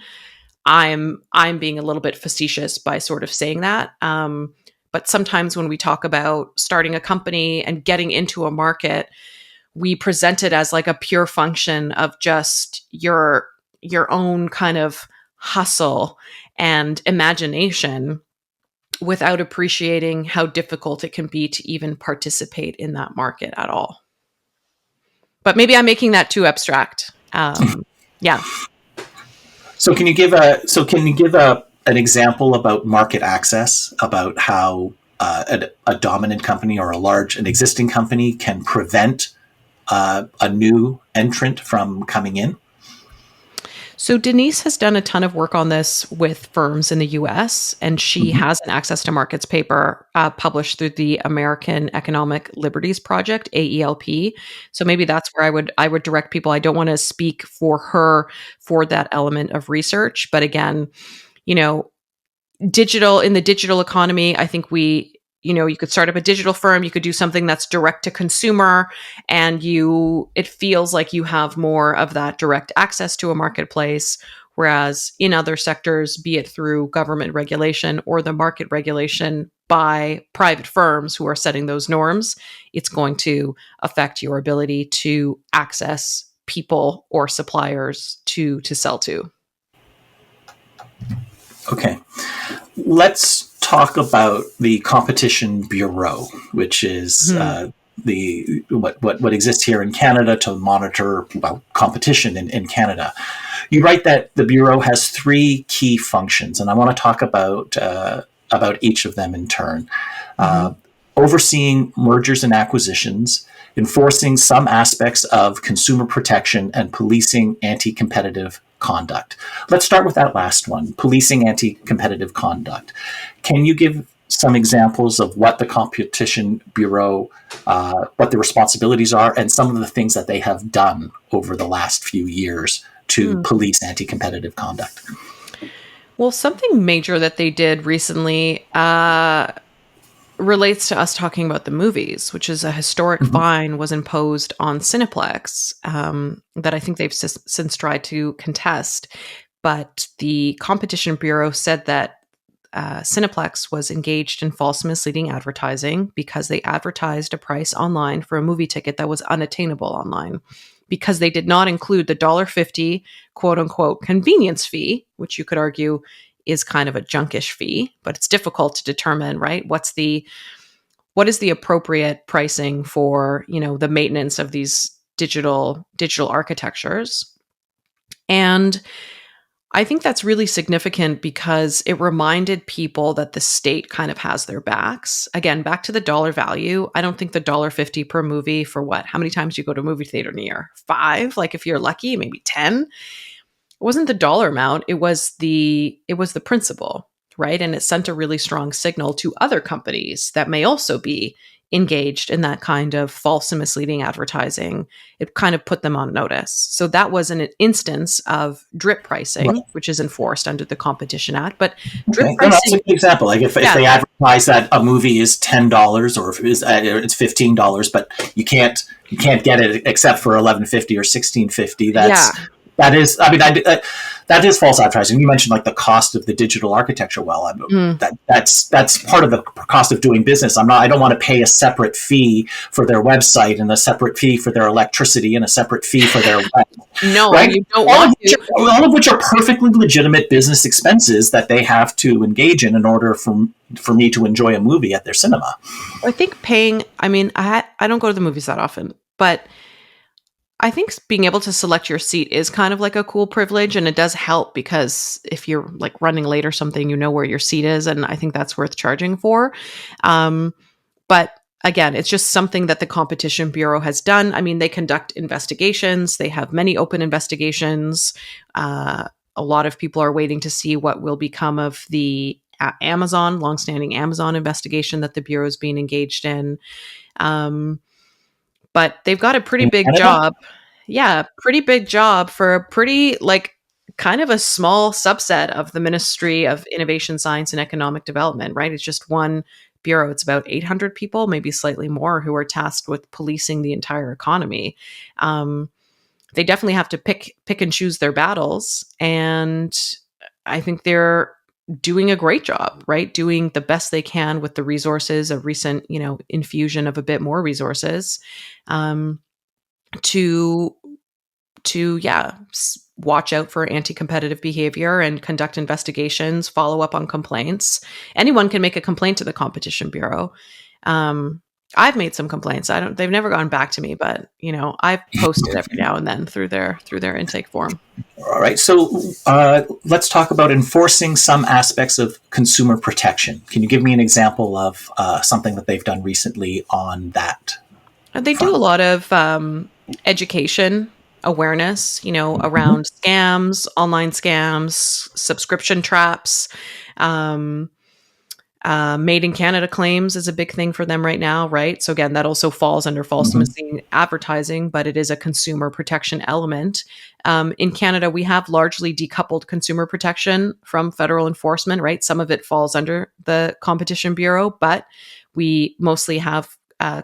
I'm being a little bit facetious by sort of saying that. But sometimes when we talk about starting a company and getting into a market, we present it as like a pure function of just your own kind of hustle and imagination without appreciating how difficult it can be to even participate in that market at all. But maybe I'm making that too abstract. Yeah. So can you give an example about market access, about how a dominant company or an existing company can prevent a new entrant from coming in? So Denise has done a ton of work on this with firms in the US, and she Mm-hmm. has an access to markets paper published through the American Economic Liberties Project, AELP. So maybe that's where I would direct people. I don't want to speak for her for that element of research, but again, you know, in the digital economy, I think you could start up a digital firm, you could do something that's direct to consumer, and it feels like you have more of that direct access to a marketplace. Whereas in other sectors, be it through government regulation or the market regulation by private firms who are setting those norms, it's going to affect your ability to access people or suppliers to sell to. Okay. Let's talk about the Competition Bureau, which is Mhm. the what exists here in Canada to monitor competition in Canada. You write that the Bureau has three key functions, and I want to talk about each of them in turn. Mhm. Uh, Overseeing mergers and acquisitions, enforcing some aspects of consumer protection, and policing anti-competitive conduct. Let's start with that last one, policing anti-competitive conduct. Can you give some examples of what the Competition Bureau, what the responsibilities are, and some of the things that they have done over the last few years to Mm. police anti-competitive conduct? Well, something major that they did recently relates to us talking about the movies, which is a historic Mhm. fine was imposed on Cineplex that I think they've since tried to contest. But the Competition Bureau said that Cineplex was engaged in false, misleading advertising because they advertised a price online for a movie ticket that was unattainable online because they did not include the $1.50 quote unquote convenience fee, which you could argue is kind of a junkish fee, but it's difficult to determine, right? What is the appropriate pricing for, the maintenance of these digital architectures? And I think that's really significant because it reminded people that the state kind of has their backs. Again, back to the dollar value. I don't think the $1.50 per movie for what? How many times do you go to a movie theater in a year? 5? Like if you're lucky, maybe 10. It wasn't the dollar amount, it was the principle, right? And it sent a really strong signal to other companies that may also be engaged in that kind of false and misleading advertising. It kind of put them on notice. So that was an instance of drip pricing, Right. which is enforced under the Competition Act. But drip Okay. No, that's a pricing, good example. Like if yeah, they advertise that a movie is $10, or if it's $15, but you can't get it except for 11.50 or 16.50. yeah. That is. I mean, that is false advertising. You mentioned like the cost of the digital architecture. Well, Mm. that's part of the cost of doing business. I don't want to pay a separate fee for their website and a separate fee for their electricity and a separate fee for their web, No, and right? you don't All want of which to. are, all of which are perfectly legitimate business expenses that they have to engage in order for me to enjoy a movie at their cinema. I think paying, I mean, I don't go to the movies that often, but I think being able to select your seat is kind of like a cool privilege, and it does help because if you're like running late or something, you know where your seat is, and I think that's worth charging for. Um, but again, it's just something that the Competition Bureau has done. I mean, they conduct investigations. They have many open investigations. A lot of people are waiting to see what will become of the Amazon, longstanding Amazon investigation that the Bureau is being engaged in. Um, but they've got a pretty In big Canada? job. Yeah, pretty big job for a pretty, like, kind of a small subset of the Ministry of Innovation, Science, and Economic Development, right? It's just one bureau. It's about 800 people, maybe slightly more, who are tasked with policing the entire economy. Um, they definitely have to pick and choose their battles, and I think they're doing a great job, right? Doing the best they can with the resources, a recent, infusion of a bit more resources, um, to watch out for anti-competitive behavior and conduct investigations, follow up on complaints. Anyone can make a complaint to the Competition Bureau. Um, I've made some complaints. They've never gone back to me, but I've posted every now and then through their intake form. All right. So let's talk about enforcing some aspects of consumer protection. Can you give me an example of something that they've done recently on that They do a front? lot of education awareness, Mhm. around scams, online scams, subscription traps. Um, Made in Canada claims is a big thing for them right now, right? So again, that also falls under false and Mhm. misleading advertising, but it is a consumer protection element. In Canada, we have largely decoupled consumer protection from federal enforcement, right? Some of it falls under the Competition Bureau, but we mostly have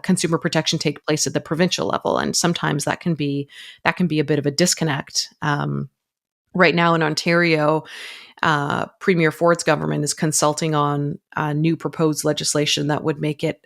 consumer protection take place at the provincial level, and sometimes that can be a bit of a disconnect. Right now in Ontario, Premier Ford's government is consulting on new proposed legislation that would make it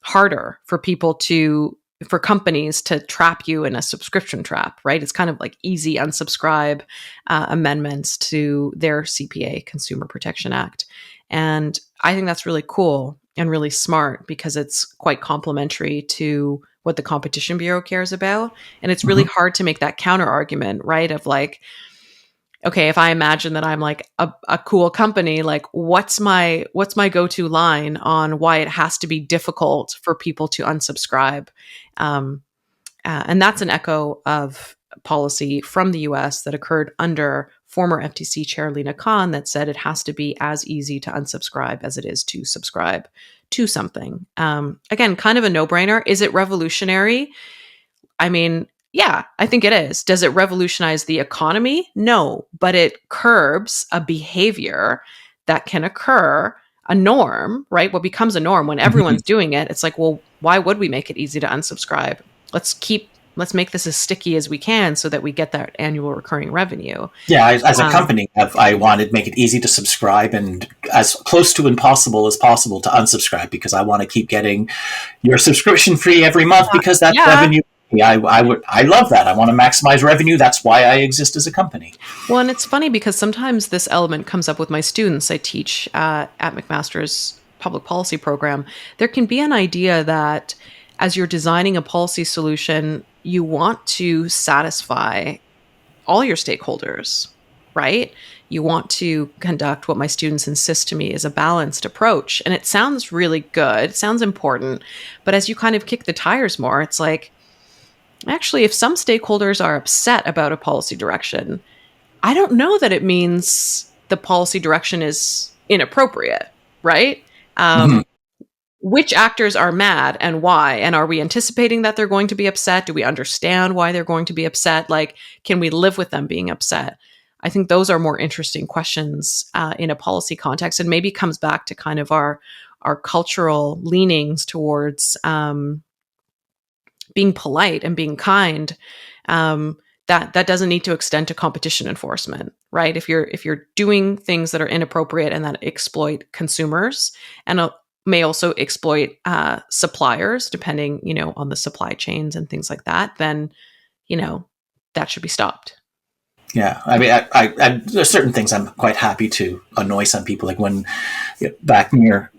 harder for people to for companies to trap you in a subscription trap, right? It's kind of like easy unsubscribe amendments to their CPA, Consumer Protection Act. And I think that's really cool and really smart because it's quite complementary to what the Competition Bureau cares about. And it's really hard to make that counter argument, right? Of like, okay, if I imagine that I'm like a cool company, like what's my go-to line on why it has to be difficult for people to unsubscribe? And that's an echo of policy from the US that occurred under former FTC Chair Lena Khan that said it has to be as easy to unsubscribe as it is to subscribe to something. Again, kind of a no-brainer. Is it revolutionary? I mean, yeah, I think it is. Does it revolutionize the economy? No, but it curbs a behavior that can occur, a norm, right? What becomes a norm when everyone's doing it. It's like, well, why would we make it easy to unsubscribe? Let's make this as sticky as we can so that we get that annual recurring revenue. Yeah, as a company, I wanted to make it easy to subscribe and as close to impossible as possible to unsubscribe because I want to keep getting your subscription free every month because that's revenue. I love that. I want to maximize revenue. That's why I exist as a company. Well, and it's funny because sometimes this element comes up with my students. I teach at McMaster's public policy program. There can be an idea that as you're designing a policy solution, you want to satisfy all your stakeholders, right? You want to conduct what my students insist to me is a balanced approach. And it sounds really good. It sounds important. But as you kind of kick the tires more, it's like, actually, if some stakeholders are upset about a policy direction, I don't know that it means the policy direction is inappropriate, right? Which actors are mad and why? And are we anticipating that they're going to be upset? Do we understand why they're going to be upset? Like, can we live with them being upset? I think those are more interesting questions in a policy context, and maybe comes back to kind of our cultural leanings towards being polite and being kind. That doesn't need to extend to competition enforcement, right? If you're doing things that are inappropriate and that exploit consumers and may also exploit suppliers, depending, on the supply chains and things like that, then, that should be stopped. Yeah, I mean, I there's certain things I'm quite happy to annoy some people. Like when back near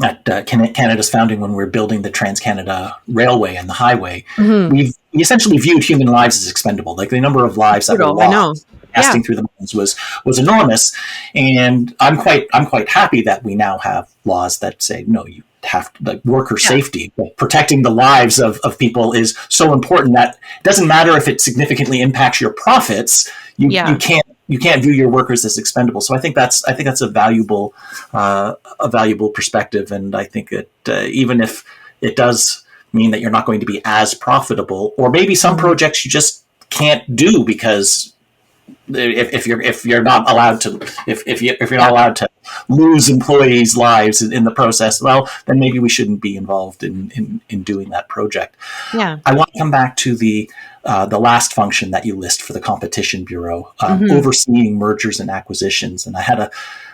at Canada's founding, when we were building the Trans-Canada Railway and the highway, we essentially viewed human lives as expendable. Like the number of lives that were lost passing through the mines was enormous, and I'm quite happy that we now have laws that say no, you have to, like worker safety, protecting the lives of people is so important that it doesn't matter if it significantly impacts your profits. You can't view your workers as expendable. So I think that's a valuable perspective, and I think that even if it does mean that you're not going to be as profitable, or maybe some projects you just can't do because if you're not allowed to lose employees' lives in the process, well, then maybe we shouldn't be involved in doing that project. Yeah, I want to come back to the last function that you list for the Competition Bureau, overseeing mergers and acquisitions, and I had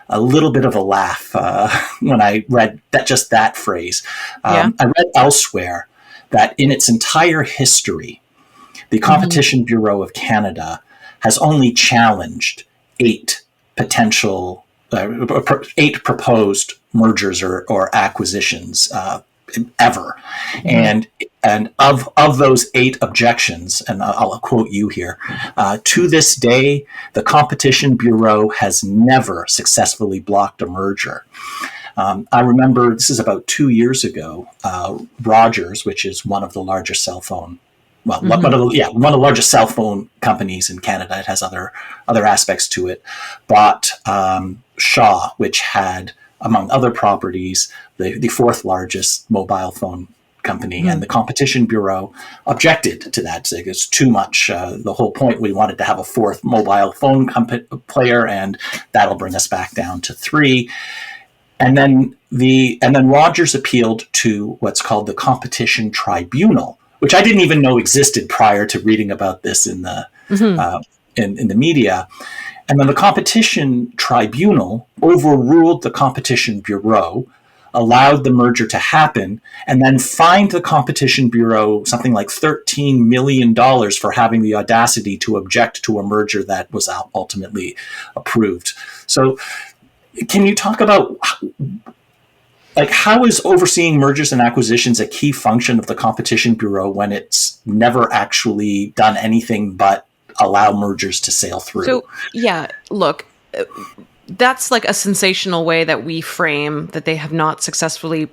a little bit of a laugh when I read that phrase. I read elsewhere that in its entire history, the Competition Bureau of Canada has only challenged 8 proposed mergers or acquisitions ever, and of those 8 objections, and I'll quote you here, to this day, the Competition Bureau has never successfully blocked a merger. I remember this is about 2 years ago. Rogers, which is one of the largest cell phone. Well, one of the largest cell phone companies in Canada. It has other aspects to it. Bought Shaw, which had, among other properties, the 4th largest mobile phone company, and the Competition Bureau objected to that. So it's too much. The whole point, we wanted to have a 4th mobile phone player, and that'll bring us back down to 3. And then Rogers appealed to what's called the Competition Tribunal, which I didn't even know existed prior to reading about this in the in the media. And then the Competition Tribunal overruled the Competition Bureau, allowed the merger to happen, and then fined the Competition Bureau something like $13 million for having the audacity to object to a merger that was ultimately approved. So can you talk about how is overseeing mergers and acquisitions a key function of the Competition Bureau when it's never actually done anything but allow mergers to sail through? So, yeah, look, that's like a sensational way that we frame that they have not successfully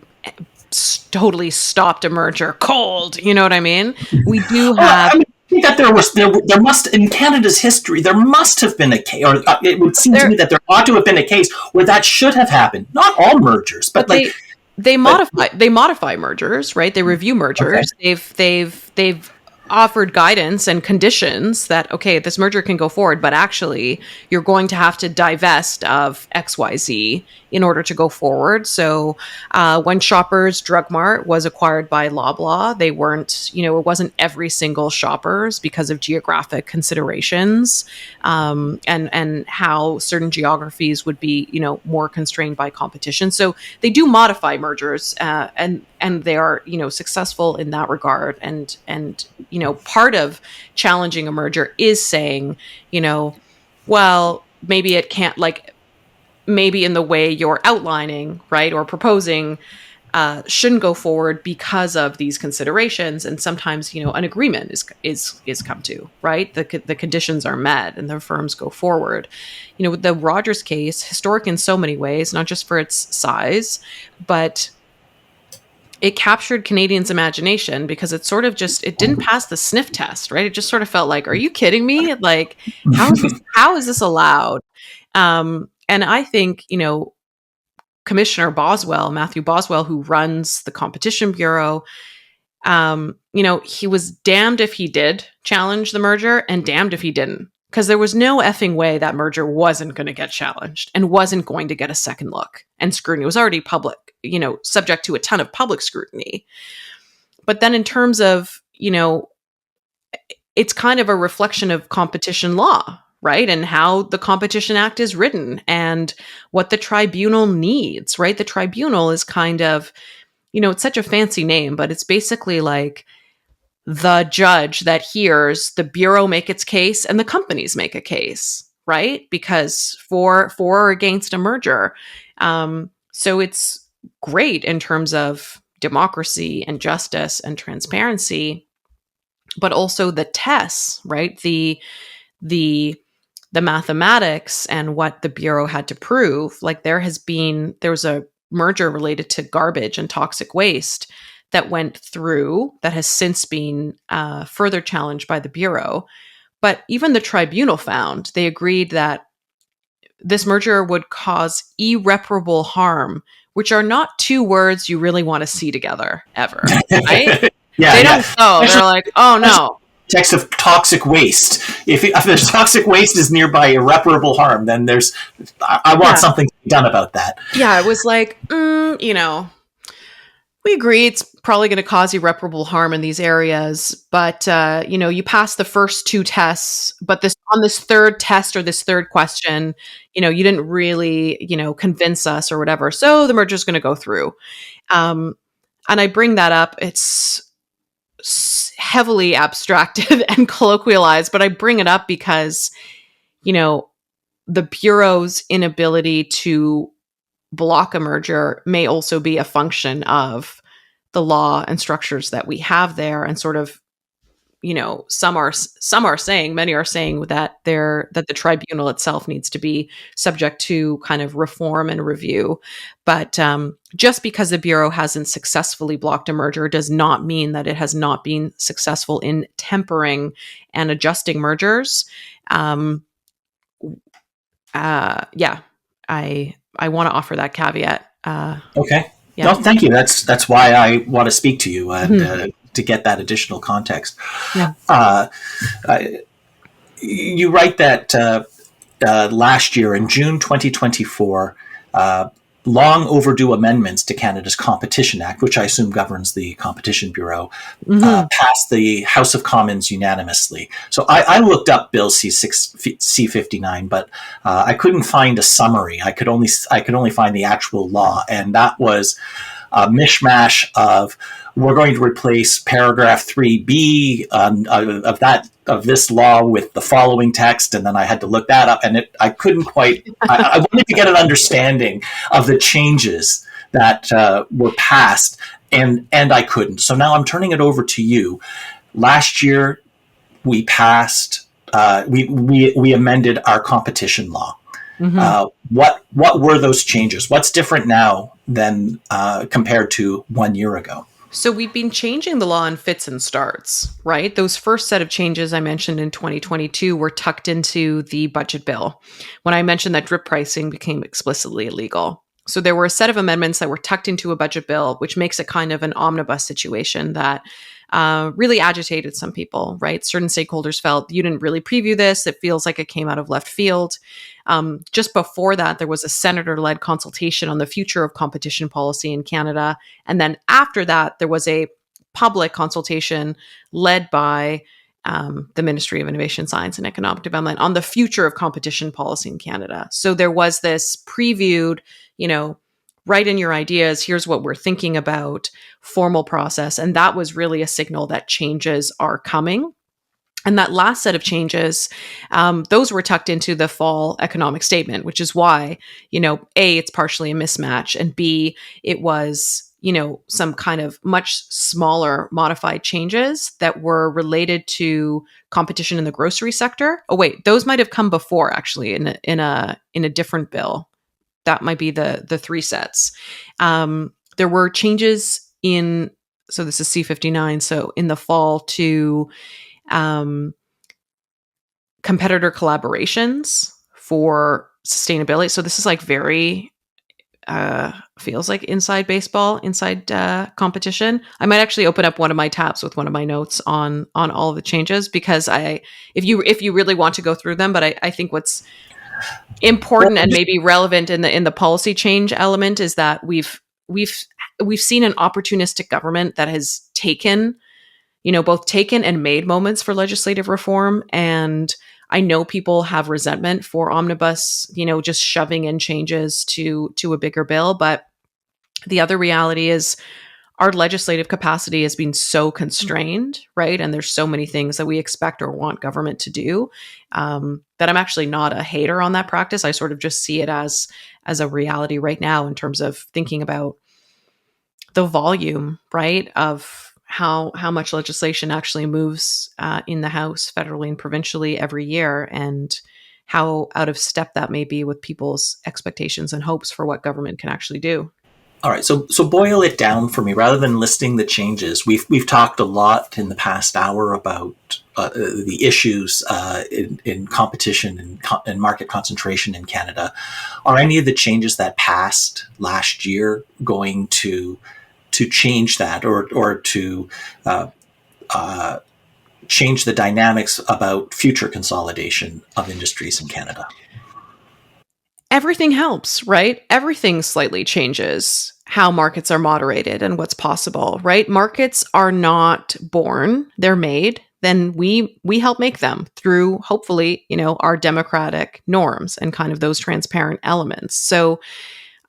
totally stopped a merger cold. You know what I mean? We do have. That there must, in Canada's history, there must have been a case, or it would seem to me that there ought to have been a case where that should have happened. Not all mergers, but they modify mergers, right? They review mergers. Okay. They've offered guidance and conditions that, okay, this merger can go forward, but actually you're going to have to divest of XYZ in order to go forward. So when Shoppers Drug Mart was acquired by Loblaw, they weren't, it wasn't every single Shoppers because of geographic considerations and how certain geographies would be, more constrained by competition. So they do modify mergers and they are, successful in that regard. And part of challenging a merger is saying, well, maybe it can't, maybe in the way you're outlining, right, or proposing, shouldn't go forward because of these considerations. And sometimes, an agreement is come to, right? The conditions are met and the firms go forward. With the Rogers case, historic in so many ways, not just for its size, but it captured Canadians' imagination because it sort of it didn't pass the sniff test, right? It just sort of felt like, are you kidding me? Like, how is this allowed? And I think, Commissioner Boswell, Matthew Boswell, who runs the Competition Bureau, he was damned if he did challenge the merger and damned if he didn't, because there was no effing way that merger wasn't going to get challenged and wasn't going to get a second look and scrutiny. It was already public, subject to a ton of public scrutiny. But then in terms of, it's kind of a reflection of competition law, right? And how the Competition Act is written and what the tribunal needs, right? The tribunal is kind of, it's such a fancy name, but it's basically like the judge that hears the Bureau make its case and the companies make a case, right? Because for or against a merger. So it's great in terms of democracy and justice and transparency, but also the tests, right? The mathematics and what the Bureau had to prove. Like there was a merger related to garbage and toxic waste that went through that has since been further challenged by the Bureau. But even the tribunal found, they agreed that this merger would cause irreparable harm, which are not two words you really want to see together ever, right? They don't know. They're like, oh no. Text of toxic waste. If there's toxic waste is nearby irreparable harm, then I want something to be done about that. Yeah, it was like, we agree it's probably going to cause irreparable harm in these areas, but you pass the first two tests, but on this third test or this third question, you didn't really, convince us or whatever. So the merger is going to go through. And I bring that up. It's heavily abstracted and colloquialized, but I bring it up because, the Bureau's inability to block a merger may also be a function of the law and structures that we have there, and sort of, some are saying, many are saying that the tribunal itself needs to be subject to kind of reform and review. But just because the Bureau hasn't successfully blocked a merger does not mean that it has not been successful in tempering and adjusting mergers. I want to offer that caveat. Okay. Yeah. No, thank you. That's why I want to speak to you and to get that additional context. Yeah. You write that last year in June 2024, long overdue amendments to Canada's Competition Act, which I assume governs the Competition Bureau, Hmm. passed the House of Commons unanimously. So I looked up Bill C59, but I couldn't find a summary. I could only find the actual law, and that was a mishmash of we're going to replace paragraph 3B of this law with the following text, and then I had to look that up, and I couldn't quite. I wanted to get an understanding of the changes that were passed, and I couldn't. So now I'm turning it over to you. Last year, we passed. We amended our competition law. Hmm. What were those changes? What's different now than compared to 1 year ago? So we've been changing the law in fits and starts, right? Those first set of changes I mentioned in 2022 were tucked into the budget bill when I mentioned that drip pricing became explicitly illegal. So there were a set of amendments that were tucked into a budget bill, which makes it kind of an omnibus situation that really agitated some people, right? Certain stakeholders felt you didn't really preview this. It feels like it came out of left field. Just before that, there was a senator led consultation on the future of competition policy in Canada. And then after that, there was a public consultation led by the Ministry of Innovation, Science and Economic Development on the future of competition policy in Canada. So there was this previewed, write in your ideas, here's what we're thinking about, formal process. And that was really a signal that changes are coming. And that last set of changes, those were tucked into the fall economic statement, which is why, A, it's partially a mismatch, and B, it was, some kind of much smaller modified changes that were related to competition in the grocery sector. Oh, wait, those might have come before actually in a different bill. That might be the three sets. There were changes in, so this is C59. So in the fall to um, competitor collaborations for sustainability. So this is like very feels like inside baseball, inside competition. I might actually open up one of my tabs with one of my notes on all of the changes because if you really want to go through them, but I think what's Well, important and maybe relevant in the policy change element is that we've seen an opportunistic government that has both taken and made moments for legislative reform. And I know people have resentment for omnibus, just shoving in changes to a bigger bill. But the other reality is our legislative capacity has been so constrained, right? And there's so many things that we expect or want government to do that I'm actually not a hater on that practice. I sort of just see it as a reality right now in terms of thinking about the volume, right, of how much legislation actually moves in the House, federally and provincially every year, and how out of step that may be with people's expectations and hopes for what government can actually do. all right, so boil it down for me. Rather than listing the changes, we've talked a lot in the past hour about the issues in competition and market concentration in Canada. Are any of the changes that passed last year going to change that, or to change the dynamics about future consolidation of industries in Canada? Everything helps, right? Everything slightly changes how markets are moderated and what's possible, right? Markets are not born, they're made. Then we help make them through hopefully, our democratic norms and kind of those transparent elements. So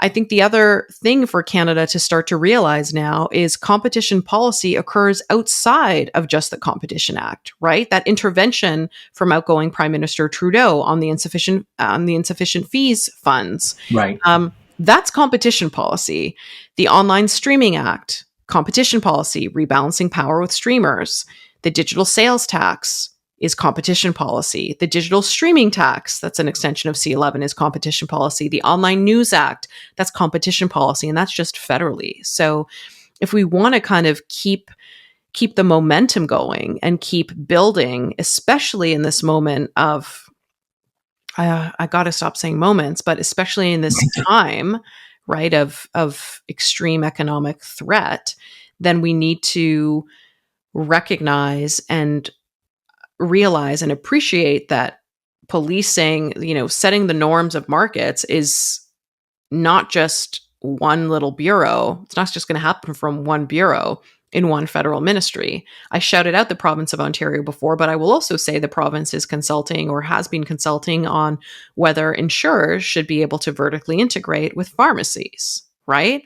I think the other thing for Canada to start to realize now is competition policy occurs outside of just the Competition Act, right? That intervention from outgoing Prime Minister Trudeau on the insufficient fees funds. Right. That's competition policy. The Online Streaming Act, competition policy, rebalancing power with streamers. The digital sales tax is competition policy. The digital streaming tax, that's an extension of C11, is competition policy. The Online News Act, that's competition policy, and that's just federally. So if we want to kind of keep the momentum going and keep building, especially in this moment of, I got to stop saying moments, but especially in this time, right, of extreme economic threat, then we need to recognize and realize and appreciate that policing, setting the norms of markets not just one little bureau. It's not just going to happen from one bureau in one federal ministry. I shouted out the province of Ontario before, but I will also say the province is consulting or has been consulting on whether insurers should be able to vertically integrate with pharmacies, right?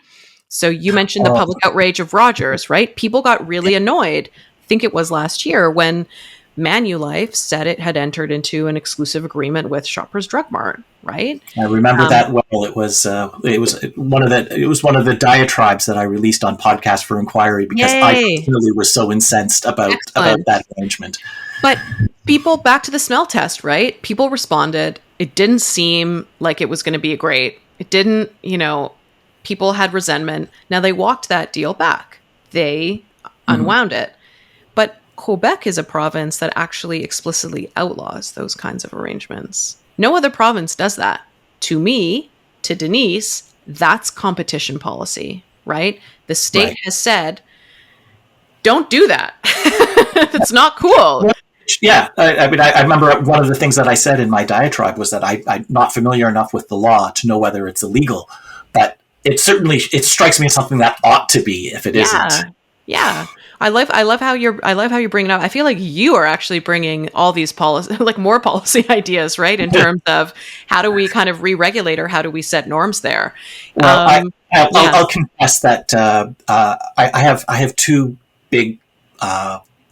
So you mentioned the public outrage of Rogers, right? People got really annoyed, I think it was last year, when Manulife said it had entered into an exclusive agreement with Shoppers Drug Mart, right? I remember that well. It was one of the diatribes that I released on Podcast for Inquiry because I personally was so incensed about that arrangement. But people, back to the smell test, right? People responded. It didn't seem like it was going to be great. It didn't, people had resentment. Now they walked that deal back. They unwound it. But Quebec is a province that actually explicitly outlaws those kinds of arrangements. No other province does that. To me, to Denise, that's competition policy, right? The state has said, don't do that. It's not cool. Yeah, I remember one of the things that I said in my diatribe was that I'm not familiar enough with the law to know whether it's illegal, but it strikes me as something that ought to be if it isn't. Yeah. I love how you're bringing it up. I feel like you are actually bringing all these policy, like more policy ideas, right? In terms of how do we kind of re-regulate or how do we set norms there? Well, I'll confess that I have two big,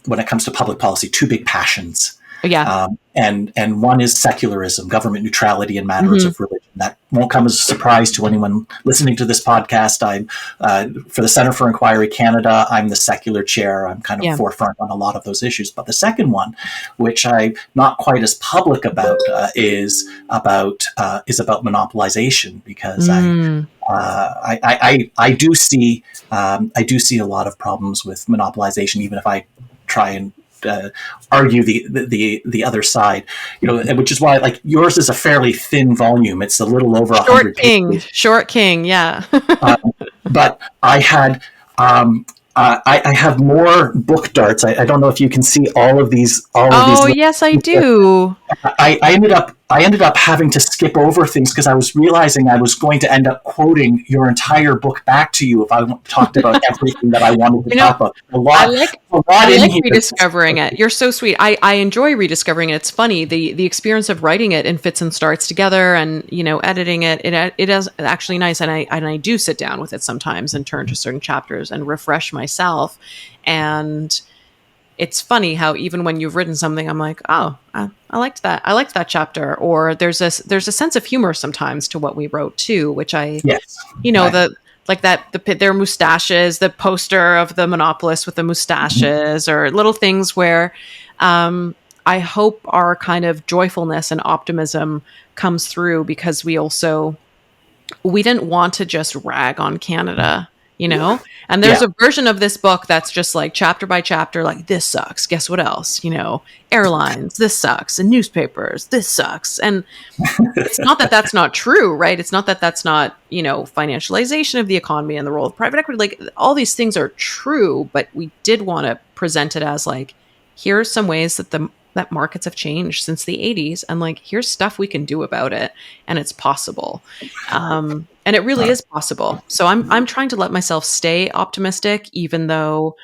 when it comes to public policy, two big passions. Yeah. And one is secularism, government neutrality in matters of religion. That won't come as a surprise to anyone listening to this podcast. I'm for the Centre for Inquiry Canada. I'm the secular chair. I'm kind of forefront on a lot of those issues. But the second one, which I'm not quite as public about, is about monopolization, because I do see a lot of problems with monopolization, even if I try and argue the other side, which is why, like, yours is a fairly thin volume. It's a little over 100 pages. Short king, yeah. But I had I have more book darts. I don't know if you can see all of these. Yes, I do. I ended up having to skip over things because I was realizing I was going to end up quoting your entire book back to you if I talked about everything that I wanted to talk about. I like rediscovering it. You're so sweet. I enjoy rediscovering it. It's funny, the experience of writing it in fits and starts together, and editing it. It is actually nice, and I do sit down with it sometimes and turn to certain chapters and refresh myself. And it's funny how even when you've written something, I'm like, oh, I liked that. I liked that chapter. Or there's a sense of humor sometimes to what we wrote too, which their mustaches, the poster of the Monopolist with the mustaches, or little things where I hope our kind of joyfulness and optimism comes through, because we didn't want to just rag on Canada. And there's a version of this book that's just like chapter by chapter, like, this sucks. Guess what else? Airlines, this sucks. And newspapers, this sucks. And it's not that that's not true, right? It's not that that's not, financialization of the economy and the role of private equity. Like, all these things are true, but we did want to present it as like, here are some ways that markets have changed since the 80s, and like, here's stuff we can do about it, and it's possible. And it really is possible. So I'm trying to let myself stay optimistic, even though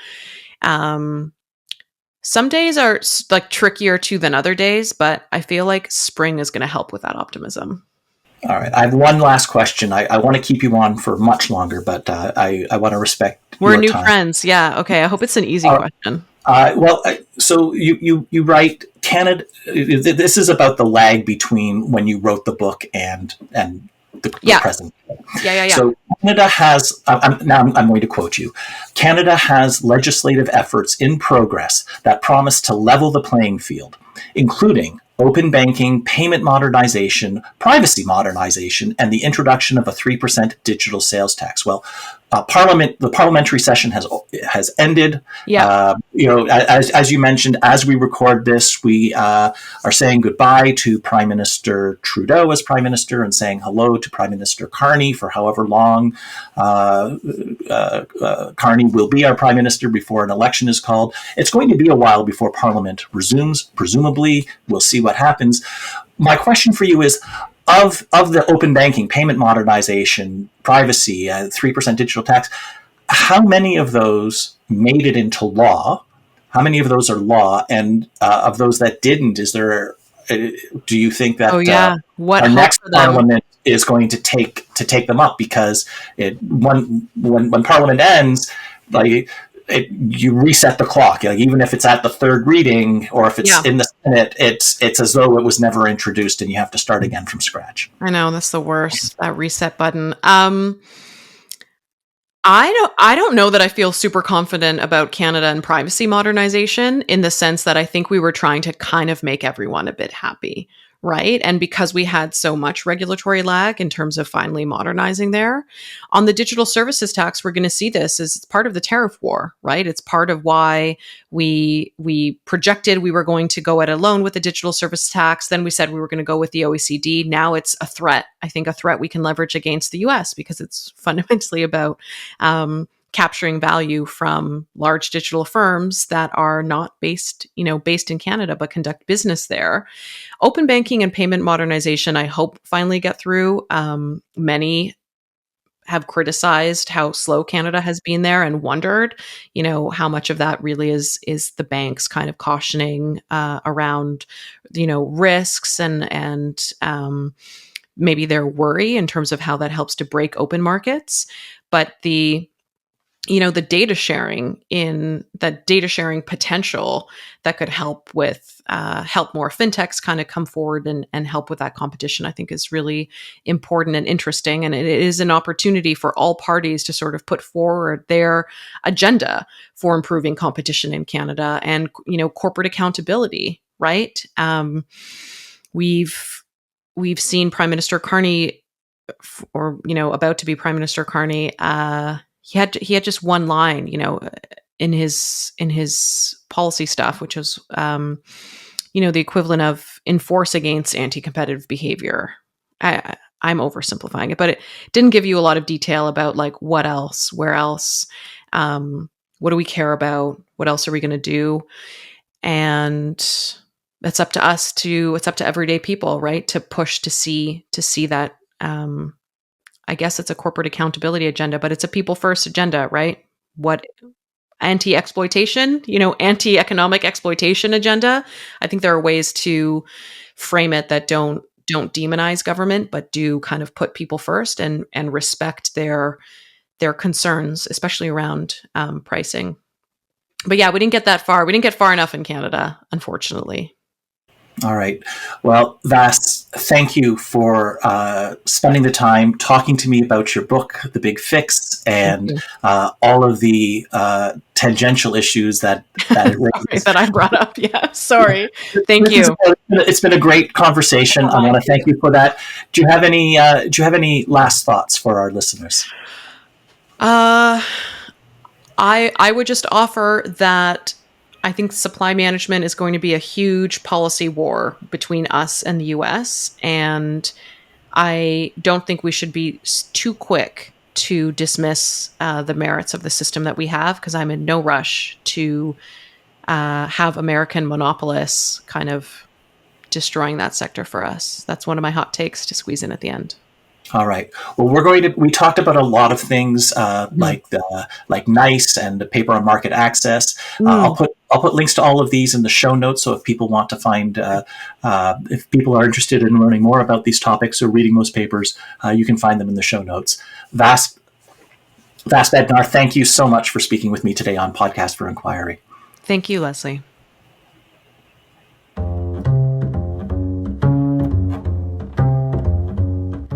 some days are like trickier too than other days, but I feel like spring is going to help with that optimism. All right. I have one last question. I want to keep you on for much longer, but I want to respect We're your new time. friends. Yeah. Okay. I hope it's an easy question. So you write Canada. This is about the lag between when you wrote the book and the present. Yeah. So Canada has. I'm going to quote you. Canada has legislative efforts in progress that promise to level the playing field, including open banking, payment modernization, privacy modernization, and the introduction of a 3% digital sales tax. Well, the parliamentary session has ended. Yeah. As you mentioned, as we record this, we are saying goodbye to Prime Minister Trudeau as Prime Minister, and saying hello to Prime Minister Carney for however long Carney will be our Prime Minister before an election is called. It's going to be a while before Parliament resumes. Presumably, we'll see what happens. My question for you is, of the open banking, payment modernization, privacy, 3% digital tax, how many of those made it into law? How many of those are law? And of those that didn't, do you think Oh that yeah. What our hope next for them? parliament is going to take them up? Because when Parliament ends, like you reset the clock. Like, even if it's at the third reading or if it's Yeah, in the Senate, it's as though it was never introduced, and you have to start again from scratch. I know that's the worst. That reset button. I don't know that I feel super confident about Canada and privacy modernization, in the sense that I think we were trying to kind of make everyone a bit happy, right? And because we had so much regulatory lag in terms of finally modernizing there. On the digital services tax, we're going to see this as part of the tariff war, right? It's part of why we projected we were going to go it alone with the digital service tax. Then we said we were going to go with the OECD. Now it's a threat. I think a threat we can leverage against the US, because it's fundamentally about capturing value from large digital firms that are not based in Canada, but conduct business there. Open banking and payment modernization, I hope finally get through. Many have criticized how slow Canada has been there and wondered, how much of that really is the banks kind of cautioning around, risks and maybe their worry in terms of how that helps to break open markets. But the data sharing potential that could help with help more fintechs kind of come forward and help with that competition, I think is really important and interesting. And it is an opportunity for all parties to sort of put forward their agenda for improving competition in Canada and, corporate accountability, right? We've seen Prime Minister Carney, or, about to be Prime Minister Carney, he had just one line, in his policy stuff, which was, the equivalent of enforce against anti-competitive behavior. I'm oversimplifying it, but it didn't give you a lot of detail about like what else, where else, what do we care about, what else are we going to do, and it's up to everyday people, right, to push to see that. I guess it's a corporate accountability agenda, but it's a people first agenda, right? What anti-exploitation, anti-economic exploitation agenda. I think there are ways to frame it that don't demonize government, but do kind of put people first and respect their concerns, especially around pricing. But yeah, we didn't get that far. We didn't get far enough in Canada, unfortunately. All right. Well, Vass, thank you for spending the time talking to me about your book, The Big Fix, and all of the tangential issues that it raises. That I brought up. Yeah, sorry. Thank you. It's been a great conversation. I want to thank you for that. Do you have any last thoughts for our listeners? I would just offer that I think supply management is going to be a huge policy war between us and the US. And I don't think we should be too quick to dismiss the merits of the system that we have, because I'm in no rush to have American monopolists kind of destroying that sector for us. That's one of my hot takes to squeeze in at the end. All right. Well, we talked about a lot of things like NICE and the paper on market access. I'll put links to all of these in the show notes. So if people want to find, if people are interested in learning more about these topics or reading those papers, you can find them in the show notes. Vass Bednar, thank you so much for speaking with me today on Podcast for Inquiry. Thank you, Leslie.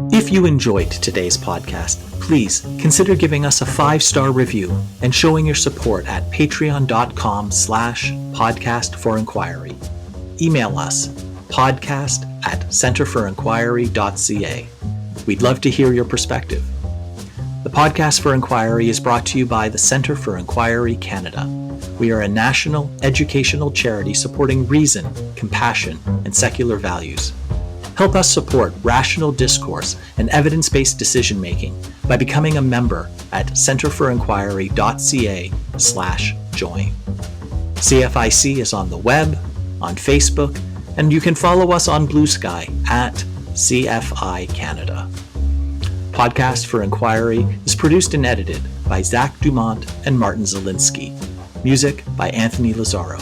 If you enjoyed today's podcast, please consider giving us a 5-star review and showing your support at patreon.com/podcastforinquiry. Email us podcast@centerforinquiry.ca. We'd love to hear your perspective. The Podcast for Inquiry is brought to you by the Centre for Inquiry Canada. We are a national educational charity supporting reason, compassion, and secular values. Help us support rational discourse and evidence-based decision-making by becoming a member at centerforinquiry.ca/join. CFIC is on the web, on Facebook, and you can follow us on Blue Sky at CFI Canada. Podcast for Inquiry is produced and edited by Zach Dumont and Martin Zielinski. Music by Anthony Lazaro.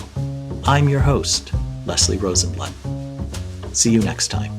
I'm your host, Leslie Rosenblatt. See you next time.